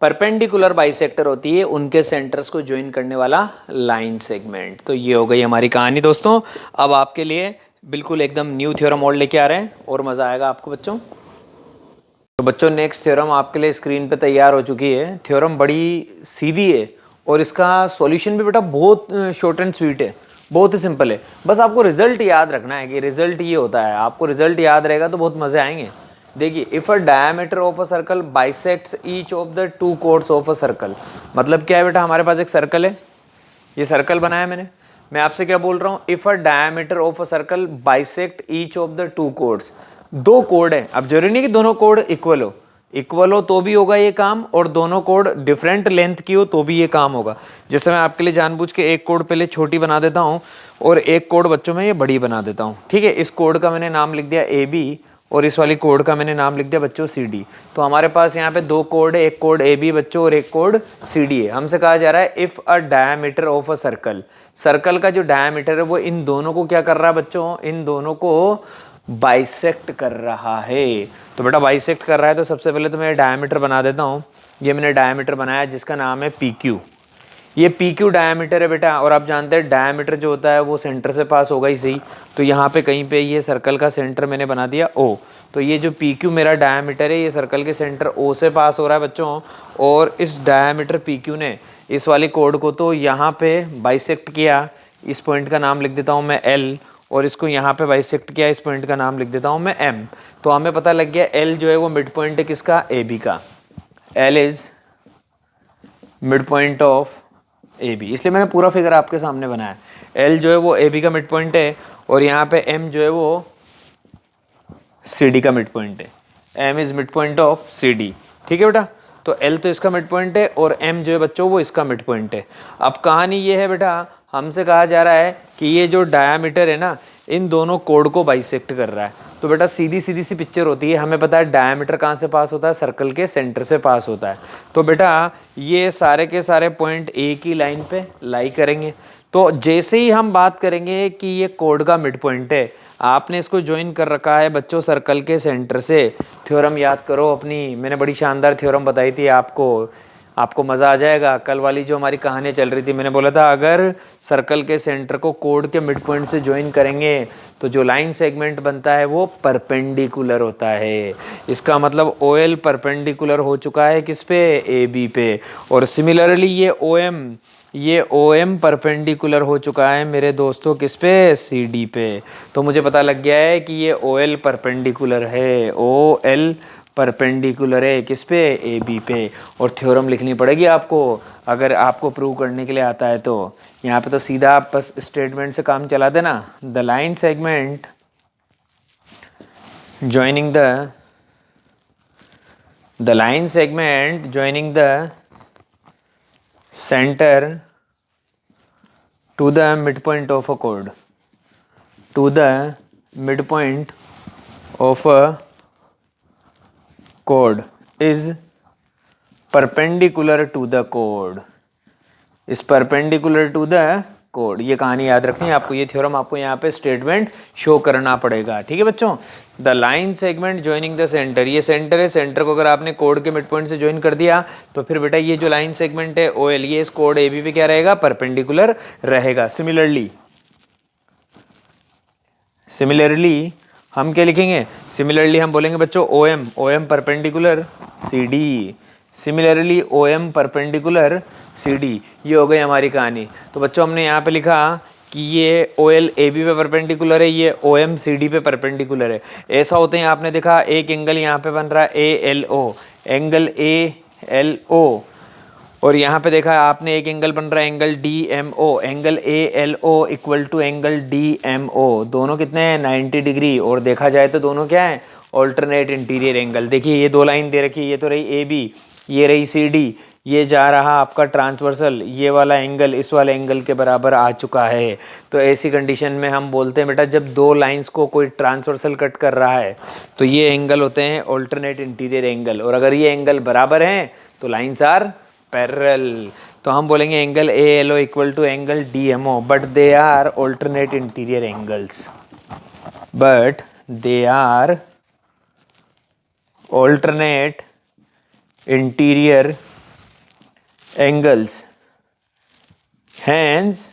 परपेंडिकुलर बाइसेक्टर होती है उनके सेंटर्स को ज्वाइन करने वाला लाइन सेगमेंट। तो ये हो गई हमारी कहानी दोस्तों। अब आपके लिए बिल्कुल एकदम न्यू थ्योरम और लेके आ रहे हैं और मज़ा आएगा आपको बच्चों। तो बच्चों नेक्स्ट थ्योरम आपके लिए स्क्रीन पे तैयार हो चुकी है। थ्योरम बड़ी सीधी है और इसका सॉल्यूशन भी बेटा बहुत शॉर्ट एंड स्वीट है, बहुत ही सिंपल है। बस आपको रिजल्ट याद रखना है कि रिजल्ट ये होता है। आपको रिजल्ट याद रहेगा तो बहुत मज़े आएंगे। देखिए, if a diameter of a circle bisects each of the two chords of a circle. मतलब क्या है बेटा, हमारे पास एक सर्कल है, ये सर्कल बनाया मैंने। मैं आपसे क्या बोल रहा हूँ, if a diameter of a circle bisect each of the two chords. दो कोड है, अब जरूरी नहीं कि दोनों कोड इक्वल हो तो भी होगा ये काम, और दोनों कोड डिफरेंट लेंथ की हो तो भी ये काम होगा। जैसे मैं आपके लिए जानबूझ के एक कोड पहले छोटी बना देता हूँ और एक कोड बच्चों में ये बड़ी बना देता हूँ। ठीक है, इस कोड का मैंने नाम लिख दिया ए बी और इस वाली कोड का मैंने नाम लिख दिया बच्चों सी डी। तो हमारे पास यहाँ पे दो कोड है, एक कोड ए बी बच्चों और एक कोड सी डी है। हमसे कहा जा रहा है if a diameter of a circle, circle का जो डायमीटर है वो इन दोनों को क्या कर रहा है बच्चों, इन दोनों को बाइसेक्ट कर रहा है। तो बेटा बाइसेक्ट कर रहा है तो सबसे पहले तो मैं डायमीटर बना देता हूँ। ये मैंने डायमीटर बनाया जिसका नाम है पी क्यू। ये पी क्यू डायमीटर है बेटा, और आप जानते हैं डायमीटर जो होता है वो सेंटर से पास होगा ही सही। तो यहाँ पे कहीं पे ये सर्कल का सेंटर मैंने बना दिया ओ। तो ये जो पी क्यू मेरा डायमीटर है ये सर्कल के सेंटर ओ से पास हो रहा है बच्चों, और इस डायमीटर पी क्यू ने इस वाली कोड को तो यहाँ पे बाइसेक्ट किया। इस पॉइंट का नाम लिख देता हूँ मैं एल, और इसको यहाँ पे बाइसेक्ट किया, इस पॉइंट का नाम लिख देता हूँ मैं एम। तो हमें पता लग गया एल जो है वो मिड पॉइंट है किसका, ए बी का। L is mid point of A B, इसलिए मैंने पूरा फिगर आपके सामने बनाया। एल जो है वो ए बी का मिड पॉइंट है, और यहाँ पे एम जो है वो सी डी का मिड पॉइंट है। M is mid point of C D. ठीक है बेटा, तो एल तो इसका मिड पॉइंट है और एम जो है बच्चों वो इसका मिड पॉइंट है। अब कहानी ये है बेटा, हमसे कहा जा रहा है कि ये जो डायामीटर है ना इन दोनों कोड को बाइसेक्ट कर रहा है। तो बेटा सीधी सीधी सी पिक्चर होती है, हमें पता है डायामीटर कहाँ से पास होता है, सर्कल के सेंटर से पास होता है। तो बेटा ये सारे के सारे पॉइंट एक ही लाइन पे लाई करेंगे। तो जैसे ही हम बात करेंगे कि ये कोड का मिड पॉइंट है, आपने इसको ज्वाइन कर रखा है बच्चों सर्कल के सेंटर से। थ्योरम याद करो अपनी, मैंने बड़ी शानदार थ्योरम बताई थी आपको मज़ा आ जाएगा। कल वाली जो हमारी कहानियाँ चल रही थी, मैंने बोला था अगर सर्कल के सेंटर को कोड के मिड पॉइंट से ज्वाइन करेंगे तो जो लाइन सेगमेंट बनता है वो परपेंडिकुलर होता है। इसका मतलब ओ एल परपेंडिकुलर हो चुका है किस पे, ए बी पे। और सिमिलरली ये ओ एम परपेंडिकुलर हो चुका है मेरे दोस्तों किस पे, सी डी पे। तो मुझे पता लग गया है कि ये ओ एल परपेंडिकुलर है, ओ एल परपेंडिकुलर है किस पे, ए बी पे। और थ्योरम लिखनी पड़ेगी आपको अगर आपको प्रूव करने के लिए आता है। तो यहाँ पे तो सीधा आप बस स्टेटमेंट से काम चला देना। The line segment joining the center to the midpoint of a chord, to the midpoint of a chord is perpendicular to the chord, is perpendicular to the code. ये कहानी याद रखनी है आपको, ये थ्योरम आपको यहाँ पे स्टेटमेंट शो करना पड़ेगा। ठीक है बच्चों, the line segment joining the centre, ये सेंटर है, सेंटर को अगर आपने कोड के मिड पॉइंट से ज्वाइन कर दिया तो फिर बेटा ये जो लाइन सेगमेंट है ओ एल, ये इस कोड ए बी पे क्या रहेगा, परपेंडिकुलर रहेगा। सिमिलरली हम क्या लिखेंगे, सिमिलरली हम बोलेंगे बच्चों O M perpendicular C D, similarly O M perpendicular C D. ये हो गई हमारी कहानी। तो बच्चों हमने यहाँ पे लिखा कि ये ओ एल ए बी पे परपेंडिकुलर है, ये ओ एम सी डी पे परपेंडिकुलर है। ऐसा होते हैं, आपने देखा एक एंगल यहाँ पे बन रहा है A L O, angle A L O, और यहाँ पे देखा आपने एक एंगल बन रहा है angle D M O, angle A L O equal to angle D M O. दोनों कितने हैं 90 डिग्री, और देखा जाए तो दोनों क्या है ऑल्टरनेट इंटीरियर एंगल। देखिए ये दो लाइन दे रखी है, ये तो रही ए बी, ये रही सी डी, ये जा रहा आपका ट्रांसवर्सल, ये वाला एंगल इस वाले एंगल के बराबर आ चुका है। तो ऐसी कंडीशन में हम बोलते हैं बेटा जब दो लाइंस को कोई ट्रांसवर्सल कट कर रहा है तो ये एंगल होते हैं ऑल्टरनेट इंटीरियर एंगल, और अगर ये एंगल बराबर हैं तो लाइंस आर पैरेलल। तो हम बोलेंगे angle A L O equal to angle D M O, but they are alternate interior angles, but they are alternate interior angles, hence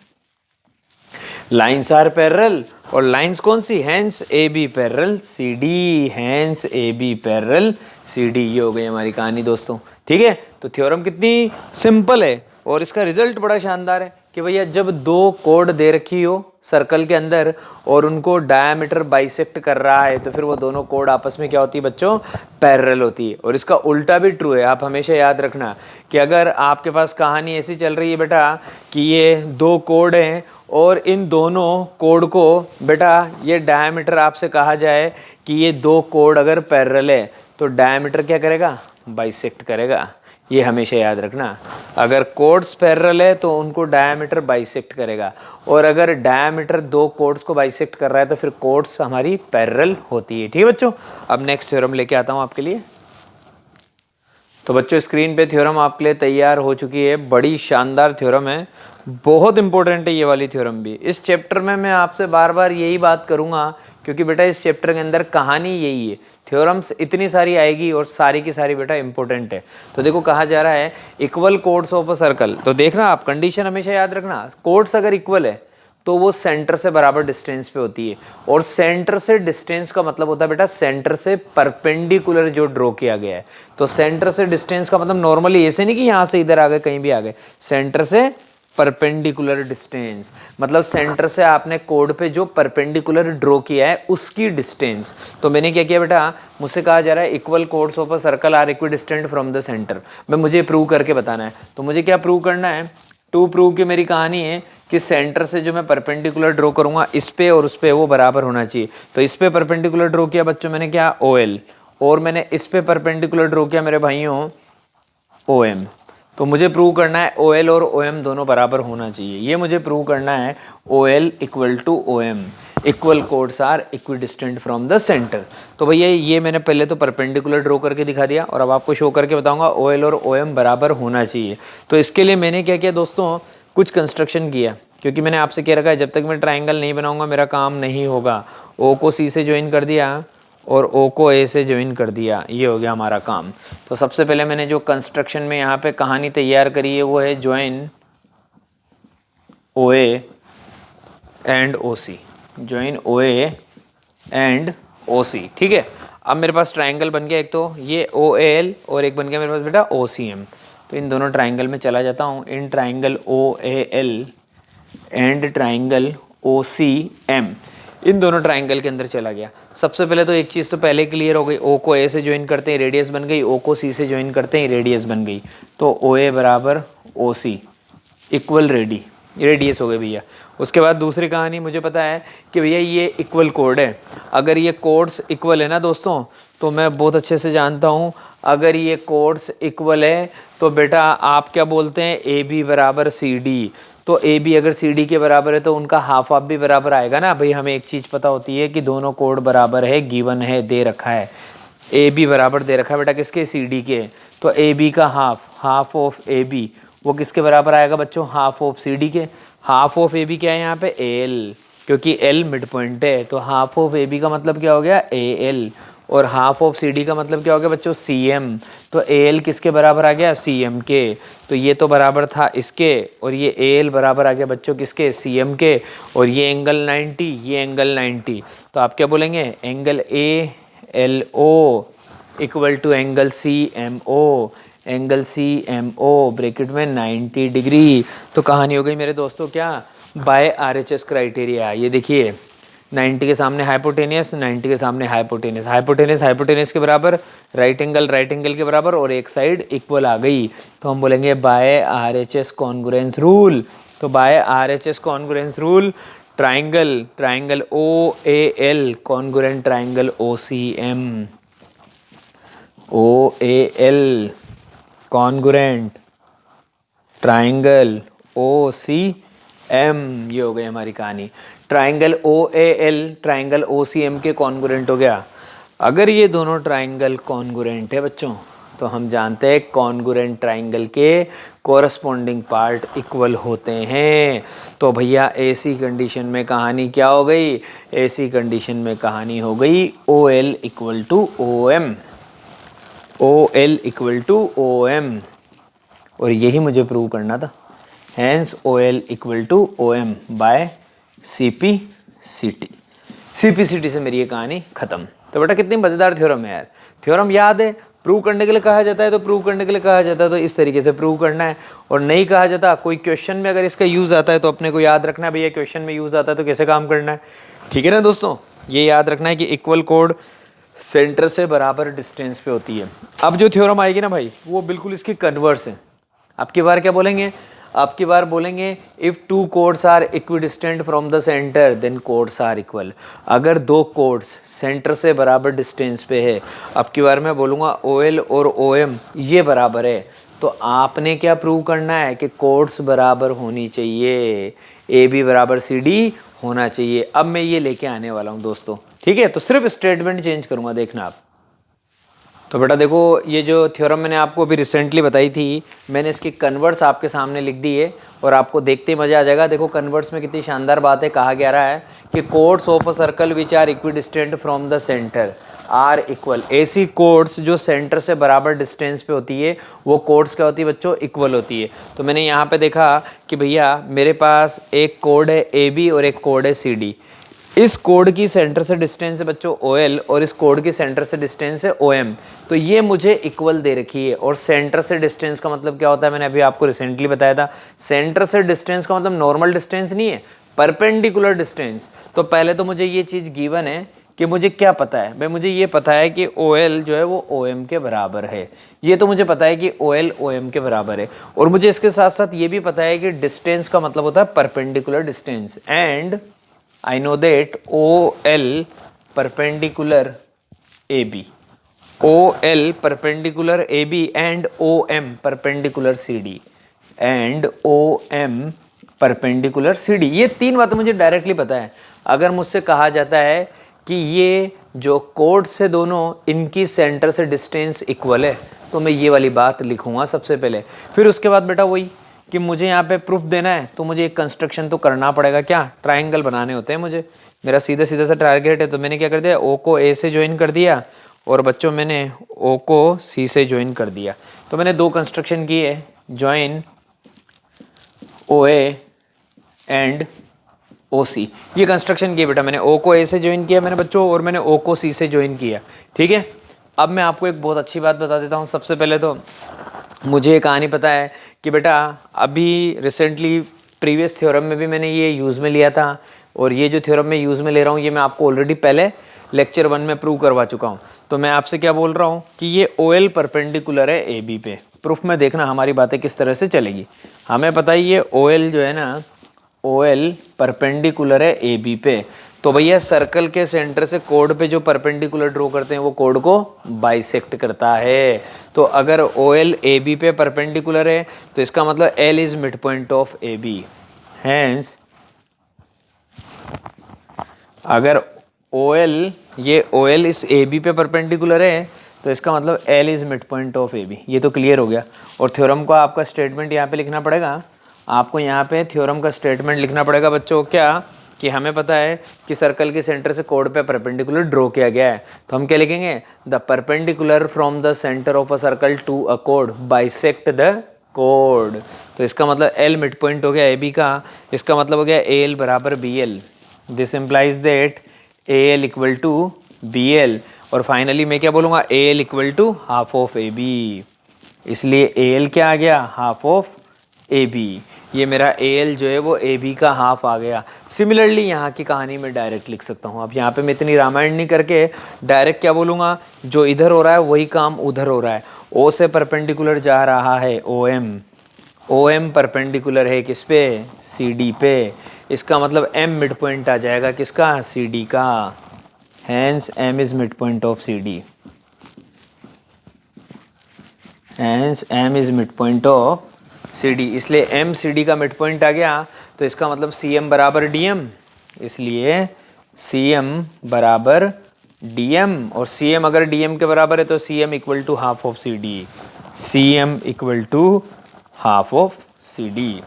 lines are parallel. और लाइंस कौन सी, hence A B parallel C D, hence A B parallel C D. ये हो गई हमारी कहानी दोस्तों, ठीक है। तो थ्योरम कितनी सिंपल है और इसका रिजल्ट बड़ा शानदार है कि भैया जब दो कोड दे रखी हो सर्कल के अंदर और उनको डायामीटर बाइसेक्ट कर रहा है तो फिर वो दोनों कोड आपस में क्या होती है बच्चों, पैरेलल होती है। और इसका उल्टा भी ट्रू है, आप हमेशा याद रखना कि अगर आपके पास कहानी ऐसी चल रही है बेटा कि ये दो कोड हैं और इन दोनों कोड को बेटा ये डायामीटर आपसे कहा जाए कि ये दो कोड अगर पैरेलल है तो डायामीटर क्या करेगा, बाइसेक्ट करेगा। ये हमेशा याद रखना, अगर कोड्स पैरेलल है तो उनको डायामीटर बाइसेक्ट करेगा, और अगर डायामीटर दो कोड्स को बाइसेक्ट कर रहा है तो फिर कोड्स हमारी पैरेलल होती है, ठीक है बच्चों। अब नेक्स्ट थ्योरम लेके आता हूँ आपके लिए। तो बच्चों स्क्रीन पे थ्योरम आपके लिए तैयार हो चुकी है, बड़ी शानदार थ्योरम है, बहुत इंपॉर्टेंट है ये वाली थ्योरम भी। इस चैप्टर में मैं आपसे बार बार यही बात करूंगा क्योंकि बेटा इस चैप्टर के अंदर कहानी यही है, थ्योरम्स इतनी सारी आएगी और सारी की सारी बेटा इंपॉर्टेंट है। तो देखो कहा जा रहा है equal chords of a circle, तो देखना आप कंडीशन हमेशा याद रखना, कोड्स अगर इक्वल है तो वो सेंटर से बराबर डिस्टेंस पे होती है, और सेंटर से डिस्टेंस का मतलब होता है बेटा सेंटर से परपेंडिकुलर जो ड्रॉ किया गया है। तो सेंटर से डिस्टेंस का मतलब नॉर्मली ऐसे नहीं कि यहाँ से इधर आ गए कहीं भी आ गए, सेंटर से परपेंडिकुलर डिस्टेंस मतलब सेंटर से आपने कोड पे जो परपेंडिकुलर ड्रॉ किया है उसकी डिस्टेंस। तो मैंने क्या किया बेटा, मुझसे कहा जा रहा है equal chords of a circle are equidistant from the centre, मैं मुझे प्रूव करके बताना है। तो मुझे क्या प्रूव करना है, टू प्रूव की मेरी कहानी है कि सेंटर से जो मैं परपेंडिकुलर ड्रॉ करूंगा इस पे और उस पे वो बराबर होना चाहिए। तो इस पे परपेंडिकुलर ड्रॉ किया बच्चों मैंने क्या, ओ एल, और मैंने इस पे परपेंडिकुलर ड्रॉ किया मेरे भाइयों ओ एम। तो मुझे प्रूव करना है ओ एल और ओ एम दोनों बराबर होना चाहिए, ये मुझे प्रूव करना है। O L equal to O M, equal chords are equidistant from the centre. तो भैया ये मैंने पहले तो परपेंडिकुलर ड्रॉ करके दिखा दिया और अब आपको शो करके बताऊंगा ओ एल और ओ एम बराबर होना चाहिए। तो इसके लिए मैंने क्या किया दोस्तों, कुछ कंस्ट्रक्शन किया, क्योंकि मैंने आपसे कह रखा है जब तक मैं ट्राइंगल नहीं बनाऊंगा मेरा काम नहीं होगा। ओ को सी से ज्वाइन कर दिया और ओ को ए से ज्वाइन कर दिया, ये हो गया हमारा काम। तो सबसे पहले मैंने जो कंस्ट्रक्शन में यहाँ पे कहानी तैयार करी है वो है join O A and O C, join O A and O C, ठीक है। अब मेरे पास ट्राइंगल बन गया, एक तो ये ओ एल और एक बन गया मेरे पास बेटा ओ सी एम। तो इन दोनों ट्राइंगल में चला जाता हूँ, in triangle O A L and triangle O C M, इन दोनों ट्राइंगल के अंदर चला गया। सबसे पहले तो एक चीज़ तो पहले क्लियर हो गई, ओ को ए से ज्वाइन करते हैं रेडियस बन गई, ओ को सी से ज्वाइन करते हैं रेडियस बन गई। तो ओ ए बराबर ओ सी इक्वल रेडियस हो गए भैया। उसके बाद दूसरी कहानी मुझे पता है कि भैया ये इक्वल कोड है, अगर ये कोड्स इक्वल है ना दोस्तों, तो मैं बहुत अच्छे से जानता हूँ अगर ये कोड्स इक्वल है तो बेटा आप क्या बोलते हैं ए बी बराबर सी डी। तो ए बी अगर सी डी के बराबर है तो उनका हाफ भी बराबर आएगा ना भाई। हमें एक चीज़ पता होती है कि दोनों कोड बराबर है, गिवन है, दे रखा है, ए बी बराबर दे रखा है बेटा किसके, सी डी के। तो ए बी का हाफ ऑफ ए बी वो किसके बराबर आएगा बच्चों, हाफ ऑफ सी डी के। हाफ ऑफ ए बी क्या है यहाँ पे, एल, क्योंकि एल मिड पॉइंट है। तो हाफ ऑफ ए बी का मतलब क्या हो गया, ए एल, और हाफ ऑफ सी डी का मतलब क्या हो गया बच्चों, सी एम। तो ए एल किसके बराबर आ गया, सी एम के। तो ये तो बराबर था इसके, और ये ए एल बराबर आ गया बच्चों किसके, सी एम के। और ये एंगल 90, ये एंगल 90। तो आप क्या बोलेंगे, angle A L O equal to angle C M O, angle CMO bracket में 90 डिग्री। तो कहानी हो गई मेरे दोस्तों क्या, बाय RHS क्राइटेरिया। ये देखिए 90 के सामने हाइपोटेनियस, 90 के सामने हाइपोटेनियस, हाइपोटेनियस हाइपोटेनियस के बराबर, राइट एंगल के बराबर और एक साइड इक्वल आ गई। तो हम बोलेंगे बाय RHS कॉन्ग्रुएंस रूल। तो by RHS congruence rule triangle OAL congruent triangle OAL congruent triangle OCM। ये हो गई हमारी कहानी। ट्राइंगल OAL ट्राइंगल OCM के कॉन्ग्रुएंट हो गया। अगर ये दोनों ट्राइंगल कॉन्ग्रुएंट है बच्चों, तो हम जानते हैं कॉन्ग्रुएंट ट्राइंगल के कोरस्पॉन्डिंग पार्ट इक्वल होते हैं। तो भैया ऐसी कंडीशन में कहानी क्या हो गई, ऐसी कंडीशन में कहानी हो गई OL equal to OM, OL equal to OM। और यही मुझे प्रूव करना था। Hence OL equal to OM by CPCT से मेरी ये कहानी खत्म। तो बेटा कितनी मज़ेदार थ्योरम है यार। थ्योरम याद है, प्रूव करने के लिए कहा जाता है तो प्रूव करने के लिए कहा जाता है तो इस तरीके से प्रूव करना है। और नहीं कहा जाता, कोई क्वेश्चन में अगर इसका यूज़ आता है तो अपने को याद रखना है भैया क्वेश्चन में यूज़ आता है तो कैसे काम करना है। ठीक है ना दोस्तों, ये याद रखना है कि इक्वल कोड सेंटर से बराबर डिस्टेंस पे होती है। अब जो थ्योरम आएगी ना भाई, वो बिल्कुल इसकी कन्वर्स है। अब की बार क्या बोलेंगे, अब की बार बोलेंगे if two chords are equidistant from the centre then chords are equal. अगर दो कोड्स सेंटर से बराबर डिस्टेंस पे है, अब की बार मैं बोलूँगा OL और OM ये बराबर है, तो आपने क्या प्रूव करना है कि कोड्स बराबर होनी चाहिए, AB बराबर CD होना चाहिए। अब मैं ये लेके आने वाला हूँ दोस्तों, ठीक है। तो सिर्फ स्टेटमेंट चेंज करूँगा, देखना आप। तो बेटा देखो, ये जो थ्योरम मैंने आपको अभी रिसेंटली बताई थी, मैंने इसकी कन्वर्स आपके सामने लिख दी है और आपको देखते ही मज़ा आ जाएगा। देखो कन्वर्स में कितनी शानदार बात है, कहा गया रहा है कि chords of a circle which are equidistant from the centre are equal. ऐसी कोड्स जो सेंटर से बराबर डिस्टेंस पे होती है वो कोड्स क्या होती है बच्चों, इक्वल होती है। तो मैंने यहाँ पे देखा कि भैया मेरे पास एक कोड है AB और एक कोड है CD। इस कोड की सेंटर से डिस्टेंस है बच्चों OL और इस कोड की सेंटर से डिस्टेंस है OM। तो ये मुझे इक्वल दे रखी है। और सेंटर से डिस्टेंस का मतलब क्या होता है, मैंने अभी आपको रिसेंटली बताया था। सेंटर से डिस्टेंस का मतलब नॉर्मल डिस्टेंस नहीं है, परपेंडिकुलर डिस्टेंस। तो पहले तो मुझे ये चीज़ गिवन है कि मुझे क्या पता है भाई, मुझे ये पता है कि OL जो है वो OM के बराबर है। ये तो मुझे पता है कि OL OM के बराबर है। और मुझे इसके साथ साथ ये भी पता है कि डिस्टेंस का मतलब होता है perpendicular distance. And I know that OL perpendicular AB, OL perpendicular AB and OM perpendicular CD and OM perpendicular CD। ये तीन बातें मुझे डायरेक्टली पता है। अगर मुझसे कहा जाता है कि ये जो कोड से दोनों इनकी सेंटर से डिस्टेंस इक्वल है, तो मैं ये वाली बात लिखूंगा सबसे पहले। फिर उसके बाद बेटा वही कि मुझे यहाँ पे प्रूफ देना है, तो मुझे एक कंस्ट्रक्शन तो करना पड़ेगा। क्या, ट्राइंगल बनाने होते हैं मुझे। मेरा सीधा सीधा सा टारगेट है। तो मैंने क्या कर दिया, O को A से ज्वाइन कर दिया और बच्चों मैंने O को C से ज्वाइन कर दिया। तो मैंने दो कंस्ट्रक्शन किए, ज्वाइन OA एंड OC। ये कंस्ट्रक्शन किया बेटा मैंने। O को A से ज्वाइन किया मैंने बच्चों और मैंने O को C से ज्वाइन किया, ठीक है। अब मैं आपको एक बहुत अच्छी बात बता देता हूँ। सबसे पहले तो मुझे ये कहानी पता है कि बेटा अभी रिसेंटली प्रीवियस थ्योरम में भी मैंने ये यूज़ में लिया था और ये जो थ्योरम में यूज़ में ले रहा हूँ ये मैं आपको ऑलरेडी पहले लेक्चर 1 में प्रूव करवा चुका हूँ। तो मैं आपसे क्या बोल रहा हूँ कि ये OL परपेंडिकुलर है AB पे। प्रूफ में देखना हमारी बातें किस तरह से चलेगी। हमें पता ही ये OL जो है ना, OL परपेंडिकुलर है AB पे। तो भैया सर्कल के सेंटर से कोड पे जो परपेंडिकुलर ड्रॉ करते हैं वो कोड को बाइसेक्ट करता है। तो अगर OL AB पे परपेंडिकुलर है तो इसका मतलब L is mid point of AB। Hence अगर ये OL इस AB पे परपेंडिकुलर है तो इसका मतलब L is mid point of AB। ये तो क्लियर हो गया। और थ्योरम का आपका स्टेटमेंट यहाँ पे लिखना पड़ेगा। आपको यहाँ पे थ्योरम का स्टेटमेंट लिखना पड़ेगा बच्चों। क्या कि हमें पता है कि सर्कल के सेंटर से कोड पे परपेंडिकुलर ड्रॉ किया गया है। तो हम क्या लिखेंगे, the perpendicular from the centre of a circle to a code bisect the code. तो इसका मतलब L मिड पॉइंट हो गया AB का। इसका मतलब हो गया AL बराबर BL। This implies that AL equal to BL। और फाइनली मैं क्या बोलूँगा, AL equal to half of AB। इसलिए ए एल क्या आ गया, हाफ ऑफ ए बी। ये मेरा ए एल जो है वो ए बी का हाफ आ गया। सिमिलरली यहाँ की कहानी में डायरेक्ट लिख सकता हूँ। अब यहाँ पे मैं इतनी रामायण नहीं करके डायरेक्ट क्या बोलूँगा, जो इधर हो रहा है वही काम उधर हो रहा है। ओ से परपेंडिकुलर जा रहा है O M, O M perpendicular है किस पे, सी डी पे। इसका मतलब एम मिड पॉइंट आ जाएगा किसका, सी डी का। Hence M is mid point of C D, hence M is mid point of C D. इसलिए एम सी डी का मिड पॉइंट आ गया, तो इसका मतलब सी एम बराबर डी एम। इसलिए सी एम बराबर डी एम, और सी एम अगर डी एम के बराबर है तो C M equal to half of C D, C M equal to half of C D.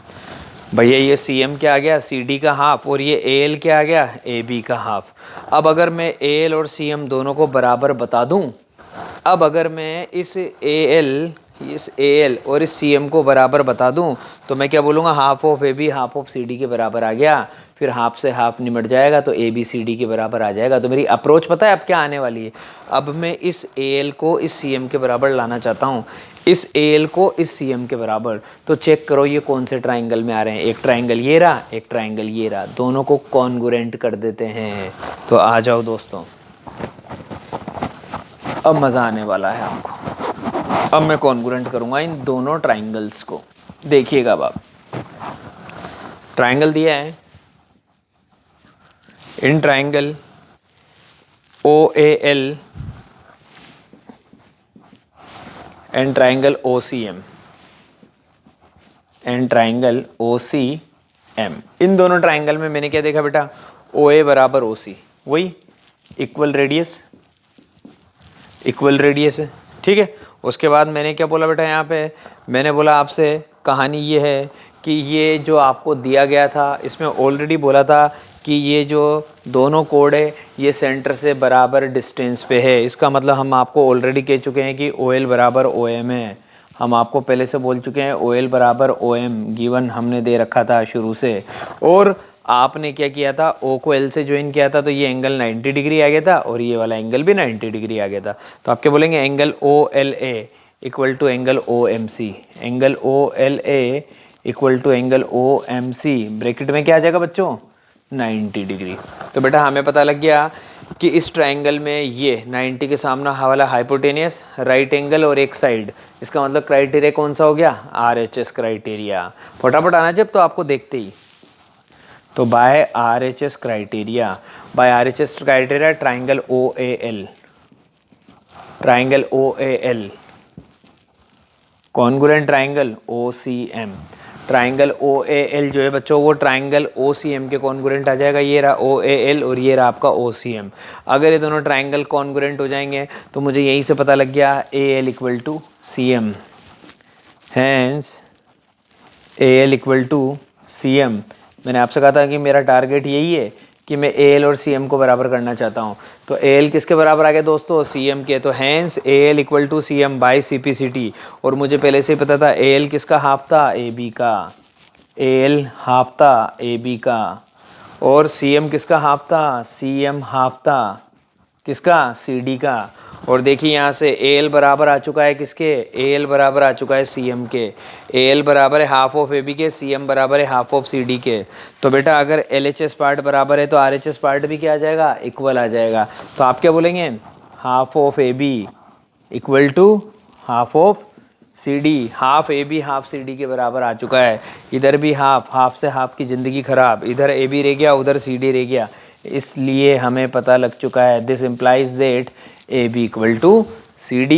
भैया ये सी एम क्या आ गया, सी डी का हाफ, और ये ए एल क्या आ गया, ए बी का हाफ। अब अगर मैं ए एल और सी एम दोनों को बराबर बता दूं, अब अगर मैं इस ए एल और इस सी एम को बराबर बता दूं, तो मैं क्या बोलूँगा, half of A B half of C D के बराबर आ गया। फिर हाफ से हाफ निमट जाएगा तो ए बी सी डी के बराबर आ जाएगा। तो मेरी अप्रोच पता है अब क्या आने वाली है। अब मैं इस ए एल को इस सी एम के बराबर लाना चाहता हूँ, इस ए एल को इस सी एम के बराबर। तो चेक करो ये कौन से ट्राइंगल में आ रहे हैं। एक ट्राइंगल ये रहा, एक ट्राइंगल ये रहा, दोनों को कॉन्ग्रुएंट कर देते हैं। तो आ जाओ दोस्तों, अब मज़ा आने वाला है आपको। अब मैं कॉन्ग्रुएंट करूँगा इन दोनों ट्राइंगल्स को। देखिएगा अब आप, ट्राइंगल दिया है, in triangle O A L and triangle O C M, and triangle O C M. इन दोनों ट्राइंगल में मैंने क्या देखा बेटा, ओ ए बराबर ओ सी, वही इक्वल रेडियस, इक्वल रेडियस है, ठीक है। उसके बाद मैंने क्या बोला बेटा, यहाँ पे मैंने बोला आपसे कहानी ये है कि ये जो आपको दिया गया था, इसमें ऑलरेडी बोला था कि ये जो दोनों कोड है ये सेंटर से बराबर डिस्टेंस पे है। इसका मतलब हम आपको ऑलरेडी कह चुके हैं कि ओ एल बराबर ओ एम है। हम आपको पहले से बोल चुके हैं ओ एल बराबर ओ एम गिवन हमने दे रखा था शुरू से। और आपने क्या किया था, ओ को एल से ज्वाइन किया था, तो ये एंगल 90 डिग्री आ गया था और ये वाला एंगल भी 90 डिग्री आ गया था। तो आप क्या बोलेंगे, angle O L A equal to angle O M C, angle O L A equal to angle O M C, bracket में क्या आ जाएगा बच्चों, 90 डिग्री। तो बेटा हमें पता लग गया कि इस ट्राइंगल में ये 90 के सामने वाला हाइपोटेनियस, राइट एंगल और एक साइड, इसका मतलब क्राइटेरिया कौन सा हो गया, RHS क्राइटेरिया। फटाफट आना जब तो आपको देखते ही, तो by RHS criteria, by RHS criteria triangle OAL, triangle OAL congruent triangle OCM, triangle OAL जो है बच्चों वो ट्राइंगल OCM के कॉन्ग्रुएंट आ जाएगा। ये रहा OAL और ये रहा आपका OCM। अगर ये दोनों ट्राइंगल कॉन्ग्रुएंट हो जाएंगे तो मुझे यहीं से पता लग गया AL equal to CM, hence AL equal to CM। मैंने आपसे कहा था कि मेरा टारगेट यही है कि मैं AL और CM को बराबर करना चाहता हूँ। तो AL किसके बराबर आ गया दोस्तों, CM के। तो hence AL equal to CM by CPCT। और मुझे पहले से ही पता था AL किसका हाफ था, AB का, AL हाफ था AB का, और CM किसका हाफ था, CM हाफ था किसका, CD का। और देखिए यहाँ से AL बराबर आ चुका है किसके, AL बराबर आ चुका है CM के, AL बराबर है हाफ ऑफ AB के, CM बराबर है हाफ ऑफ CD के। तो बेटा अगर LHS पार्ट बराबर है तो RHS पार्ट भी क्या आ जाएगा, इक्वल आ जाएगा। तो आप क्या बोलेंगे, half of AB equal to half of CD। Half AB half CD के बराबर आ चुका है। इधर भी हाफ, हाफ से हाफ की ज़िंदगी ख़राब, इधर AB रह गया उधर CD रह गया। इसलिए हमें पता लग चुका है, this implies that AB equal to CD।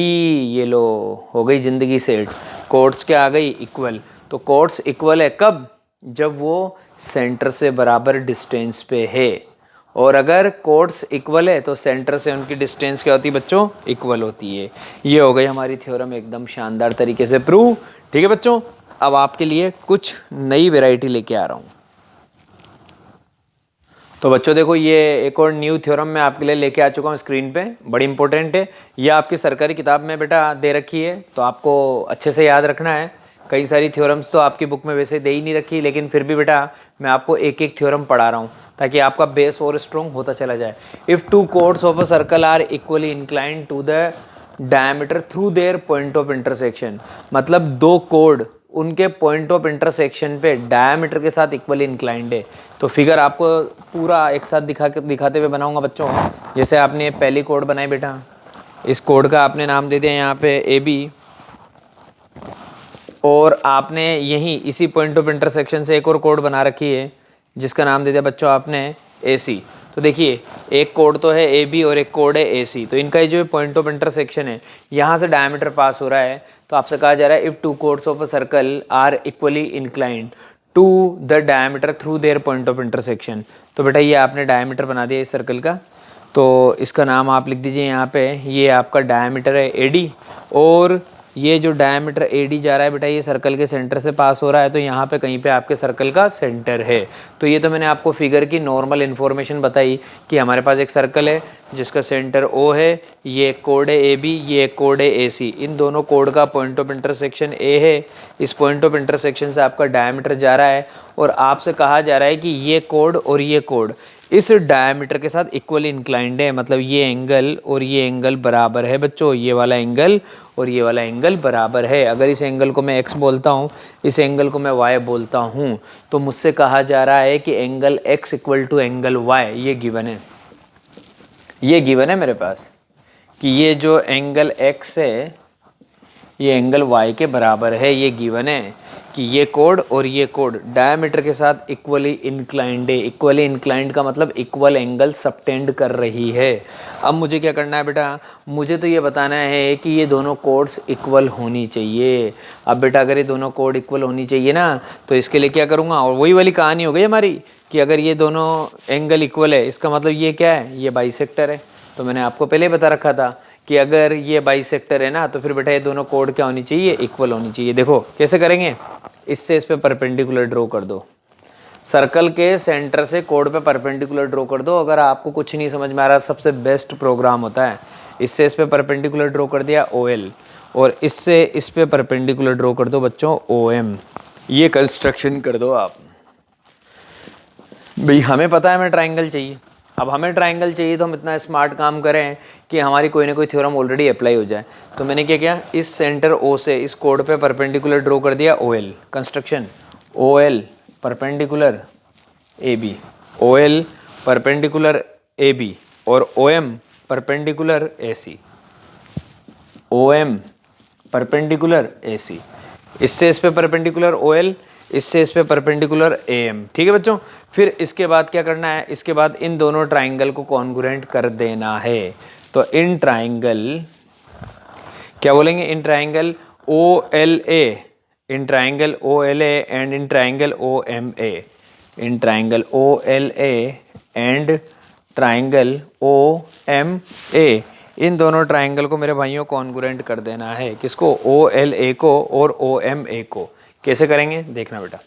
ये लो हो गई ज़िंदगी सेट। कोड्स क्या आ गई, इक्वल। तो कोड्स इक्वल है कब, जब वो सेंटर से बराबर डिस्टेंस पे है। और अगर कोड्स इक्वल है तो सेंटर से उनकी डिस्टेंस क्या होती है बच्चों, इक्वल होती है। ये हो गई हमारी थ्योरम एकदम शानदार तरीके से प्रूव। ठीक है बच्चों, अब आपके लिए कुछ नई वैरायटी लेके आ रहा हूँ। तो बच्चों देखो ये एक और न्यू थ्योरम मैं आपके लिए लेके आ चुका हूँ स्क्रीन पे, बड़ी इंपॉर्टेंट है। ये आपकी सरकारी किताब में बेटा दे रखी है, तो आपको अच्छे से याद रखना है। कई सारी थ्योरम्स तो आपकी बुक में वैसे दे ही नहीं रखी, लेकिन फिर भी बेटा मैं आपको एक एक थ्योरम पढ़ा रहा हूँ ताकि आपका बेस और स्ट्रॉन्ग होता चला जाए। If two chords of a circle are equally inclined to the diameter through their point of intersection, मतलब दो कोड उनके पॉइंट ऑफ इंटरसेक्शन पे डायमीटर के साथ इक्वली इंक्लाइंड है। तो फिगर आपको पूरा एक साथ दिखाते हुए बनाऊंगा बच्चों। जैसे आपने पहली कोड बनाई बेटा, इस कोड का आपने नाम दे दिया यहाँ पे ए बी, और आपने यहीं इसी पॉइंट ऑफ इंटरसेक्शन से एक और कोड बना रखी है जिसका नाम दे दिया बच्चों आपने ए सी। तो देखिए एक कोड तो है ए बी और एक कोड है ए सी, तो इनका जो पॉइंट ऑफ इंटरसेक्शन है यहाँ से डायमीटर पास हो रहा है। तो आपसे कहा जा रहा है if two chords of a circle are equally inclined to the diameter through their point of intersection. तो बेटा ये आपने डायमीटर बना दिया इस सर्कल का, तो इसका नाम आप लिख दीजिए यहाँ पे, ये आपका डायमीटर है ए डी, और ये जो डायमीटर ए डी जा रहा है बेटा ये सर्कल के सेंटर से पास हो रहा है। तो यहाँ पे कहीं पे आपके सर्कल का सेंटर है। तो ये तो मैंने आपको फिगर की नॉर्मल इन्फॉर्मेशन बताई कि हमारे पास एक सर्कल है जिसका सेंटर ओ है, ये एक कोड है ए बी, ये एक कोड है ए सी। इन दोनों कोड का पॉइंट ऑफ इंटरसेक्शन ए है, इस पॉइंट ऑफ इंटरसेक्शन से आपका डायमीटर जा रहा है, और आपसे कहा जा रहा है कि ये कोड और ये कोड इस डायमीटर के साथ इक्वली इंक्लाइंड है, मतलब ये एंगल और ये एंगल बराबर है बच्चों, ये वाला एंगल और ये वाला एंगल बराबर है। अगर इस एंगल को मैं x बोलता हूँ, इस एंगल को मैं y बोलता हूँ, तो मुझसे कहा जा रहा है कि angle x equal to angle y, ये गिवन है, ये गिवन है मेरे पास कि ये जो एंगल x है ये एंगल y के बराबर है, ये गिवन है कि ये कोड और ये कोड डायमीटर के साथ इक्वली इंक्लाइंड है। इक्वली इंक्लाइंड का मतलब इक्वल एंगल सबटेंड कर रही है। अब मुझे क्या करना है बेटा, मुझे तो ये बताना है कि ये दोनों कोड्स इक्वल होनी चाहिए। अब बेटा अगर ये दोनों कोड इक्वल होनी चाहिए ना, तो इसके लिए क्या करूँगा, और वही वाली कहानी हो गई हमारी कि अगर ये दोनों एंगल इक्वल है इसका मतलब ये क्या है, ये बाइसेक्टर है। तो मैंने आपको पहले ही बता रखा था कि अगर ये बाइसेक्टर है ना, तो फिर बेटा ये दोनों कोड क्या होनी चाहिए, इक्वल होनी चाहिए। देखो कैसे करेंगे, इससे इस पे परपेंडिकुलर ड्रॉ कर दो, सर्कल के सेंटर से कोड पे परपेंडिकुलर ड्रॉ कर दो। अगर आपको कुछ नहीं समझ में आ रहा, सबसे बेस्ट प्रोग्राम होता है, इससे इस पे परपेंडिकुलर ड्रॉ कर दिया OL, और इससे इस पे परपेंडिकुलर ड्रॉ कर दो बच्चों OM। ये कंस्ट्रक्शन कर दो आप। भाई हमें पता है हमें ट्राइंगल चाहिए, अब हमें ट्राइंगल चाहिए तो हम इतना स्मार्ट काम करें कि हमारी कोई ना कोई थ्योरम ऑलरेडी अप्लाई हो जाए। तो मैंने क्या किया, इस सेंटर O से इस कोड पे परपेंडिकुलर ड्रॉ कर दिया OL, construction OL perpendicular AB, OL perpendicular AB और OM perpendicular AC, OM perpendicular AC। इससे इस पे परपेंडिकुलर OL, इससे इस पे परपेंडिकुलर AM। ठीक है बच्चों, फिर इसके बाद क्या करना है, इसके बाद इन दोनों ट्राइंगल को कॉन्ग्रुएंट कर देना है। तो इन ट्राइंगल क्या बोलेंगे, in triangle OLA, in triangle OLA and in triangle OMA, in triangle OLA and triangle OMA, इन दोनों ट्राइंगल को मेरे भाइयों कॉन्ग्रुएंट कर देना है। किसको, OLA को और OMA को। कैसे करेंगे देखना बेटा।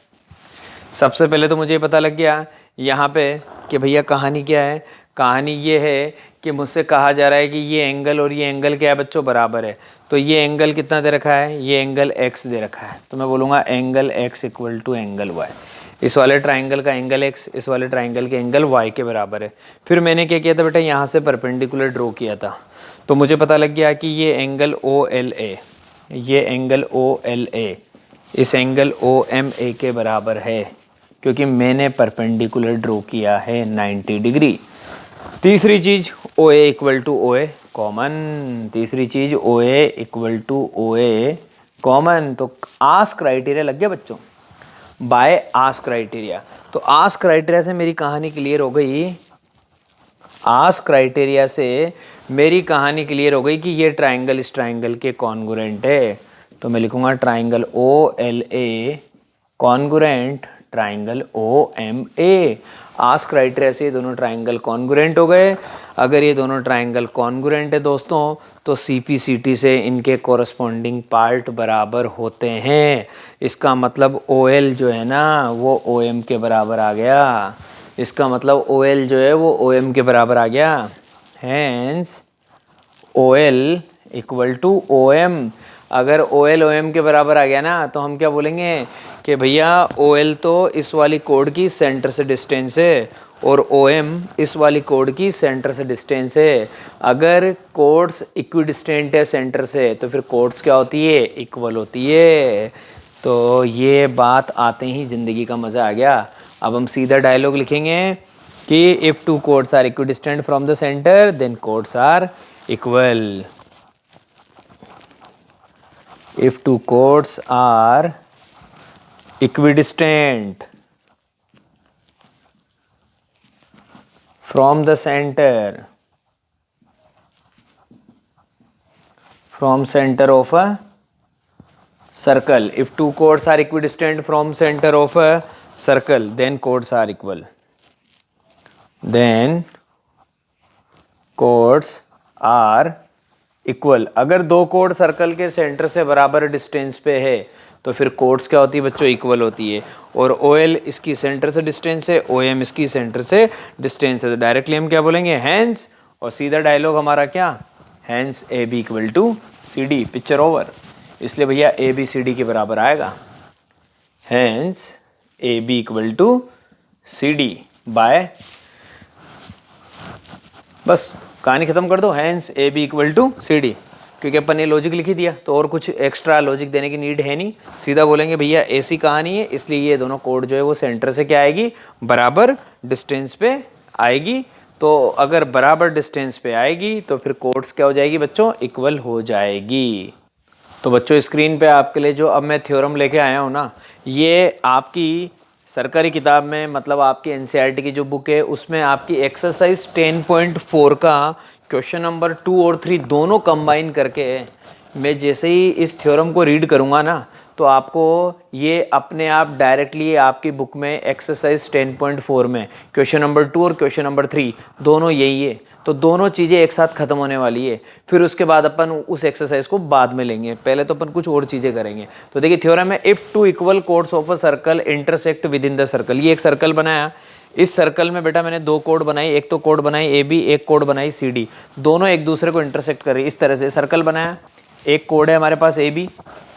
सबसे पहले तो मुझे पता लग गया यहाँ पे कि भैया कहानी क्या है। कहानी ये है कि मुझसे कहा जा रहा है कि ये एंगल और ये एंगल क्या है बच्चों, बराबर है। तो ये एंगल कितना दे रखा है, ये एंगल x दे रखा है, तो मैं बोलूँगा angle x equal to angle y। इस वाले ट्राइंगल का एंगल x इस वाले ट्राइंगल के एंगल y के बराबर है। फिर मैंने क्या किया था बेटा, यहाँ से परपेंडिकुलर ड्रॉ किया था, तो मुझे पता लग गया कि ये एंगल OLA, ये एंगल OLA इस एंगल OMA के बराबर है, क्योंकि मैंने परपेंडिकुलर ड्रॉ किया है 90 डिग्री। तीसरी चीज OA equal to OA common, तीसरी चीज OA equal to OA common. तो आस क्राइटेरिया लग गया बच्चों, बाय आस क्राइटेरिया। तो आस क्राइटेरिया से मेरी कहानी क्लियर हो गई, आस क्राइटेरिया से मेरी कहानी क्लियर हो गई कि ये ट्राइंगल इस ट्राइंगल के कॉन्ग्रुएंट है। तो मैं लिखूंगा triangle OLA congruent triangle OMA। आस क्राइटेरिया से ये दोनों ट्राइंगल कॉन्ग्रुएंट हो गए। अगर ये दोनों ट्राइंगल कॉन्ग्रुएंट है दोस्तों, तो CPCT से इनके कॉरस्पॉन्डिंग पार्ट बराबर होते हैं। इसका मतलब OL जो है ना वो OM के बराबर आ गया, इसका मतलब OL जो है वो OM के बराबर आ गया। Hence OL equal to OM। अगर OL OM के बराबर आ गया ना, तो हम क्या बोलेंगे कि भैया OL तो इस वाली कोड की सेंटर से डिस्टेंस है और OM इस वाली कोड की सेंटर से डिस्टेंस है। अगर कोड्स इक्विडिस्टेंट है सेंटर से तो फिर कोड्स क्या होती है, इक्वल होती है। तो ये बात आते ही ज़िंदगी का मज़ा आ गया। अब हम सीधा डायलॉग लिखेंगे कि if two chords are equidistant from the centre then chords are equal. If two chords are equidistant from the center of a circle. If two chords are equidistant from center of a circle then chords are equal. Then chords are equal. अगर दो code circle के centre से बराबर distance पे है तो फिर codes क्या होती है बच्चों, इक्वल होती है। और OL इसकी सेंटर से डिस्टेंस है, OM इसकी सेंटर से डिस्टेंस है, तो डायरेक्टली हम क्या बोलेंगे, हैंस। और सीधा डायलॉग हमारा क्या, hence AB equal to CD, picture over. इसलिए भैया AB CD के बराबर आएगा। Hence AB equal to CD by, बस कहानी खत्म कर दो, hence AB equal to CD। क्योंकि अपन ने लॉजिक लिखी दिया तो और कुछ एक्स्ट्रा लॉजिक देने की नीड है नहीं, सीधा बोलेंगे भैया ऐसी कहानी है, इसलिए ये दोनों कोड जो है वो सेंटर से क्या आएगी, बराबर डिस्टेंस पे आएगी। तो अगर बराबर डिस्टेंस पे आएगी तो फिर कोड्स क्या हो जाएगी बच्चों, इक्वल हो जाएगी। तो बच्चों स्क्रीन पे आपके लिए जो अब मैं थ्योरम लेके आया हूँ ना, ये आपकी सरकारी किताब में, मतलब आपकी NCERT की जो बुक है उसमें आपकी एक्सरसाइज 10.4 का क्वेश्चन नंबर 2 और 3 दोनों कंबाइन करके मैं जैसे ही इस थ्योरम को रीड करूँगा ना तो आपको ये अपने आप डायरेक्टली आपकी बुक में एक्सरसाइज 10.4 में क्वेश्चन नंबर 2 और क्वेश्चन नंबर 3 दोनों यही है। तो दोनों चीज़ें एक साथ ख़त्म होने वाली है। फिर उसके बाद अपन उस एक्सरसाइज को बाद में लेंगे, पहले तो अपन कुछ और चीज़ें करेंगे। तो देखिए थ्योरम है, if two equal chords of a circle intersect with in the circle. ये एक सर्कल बनाया, इस सर्कल में बेटा मैंने दो कोड बनाई, एक तो कोड बनाई AB, एक कोड बनाई CD, दोनों एक दूसरे को इंटरसेक्ट कर रही। इस तरह से सर्कल बनाया, एक कोड है हमारे पास AB,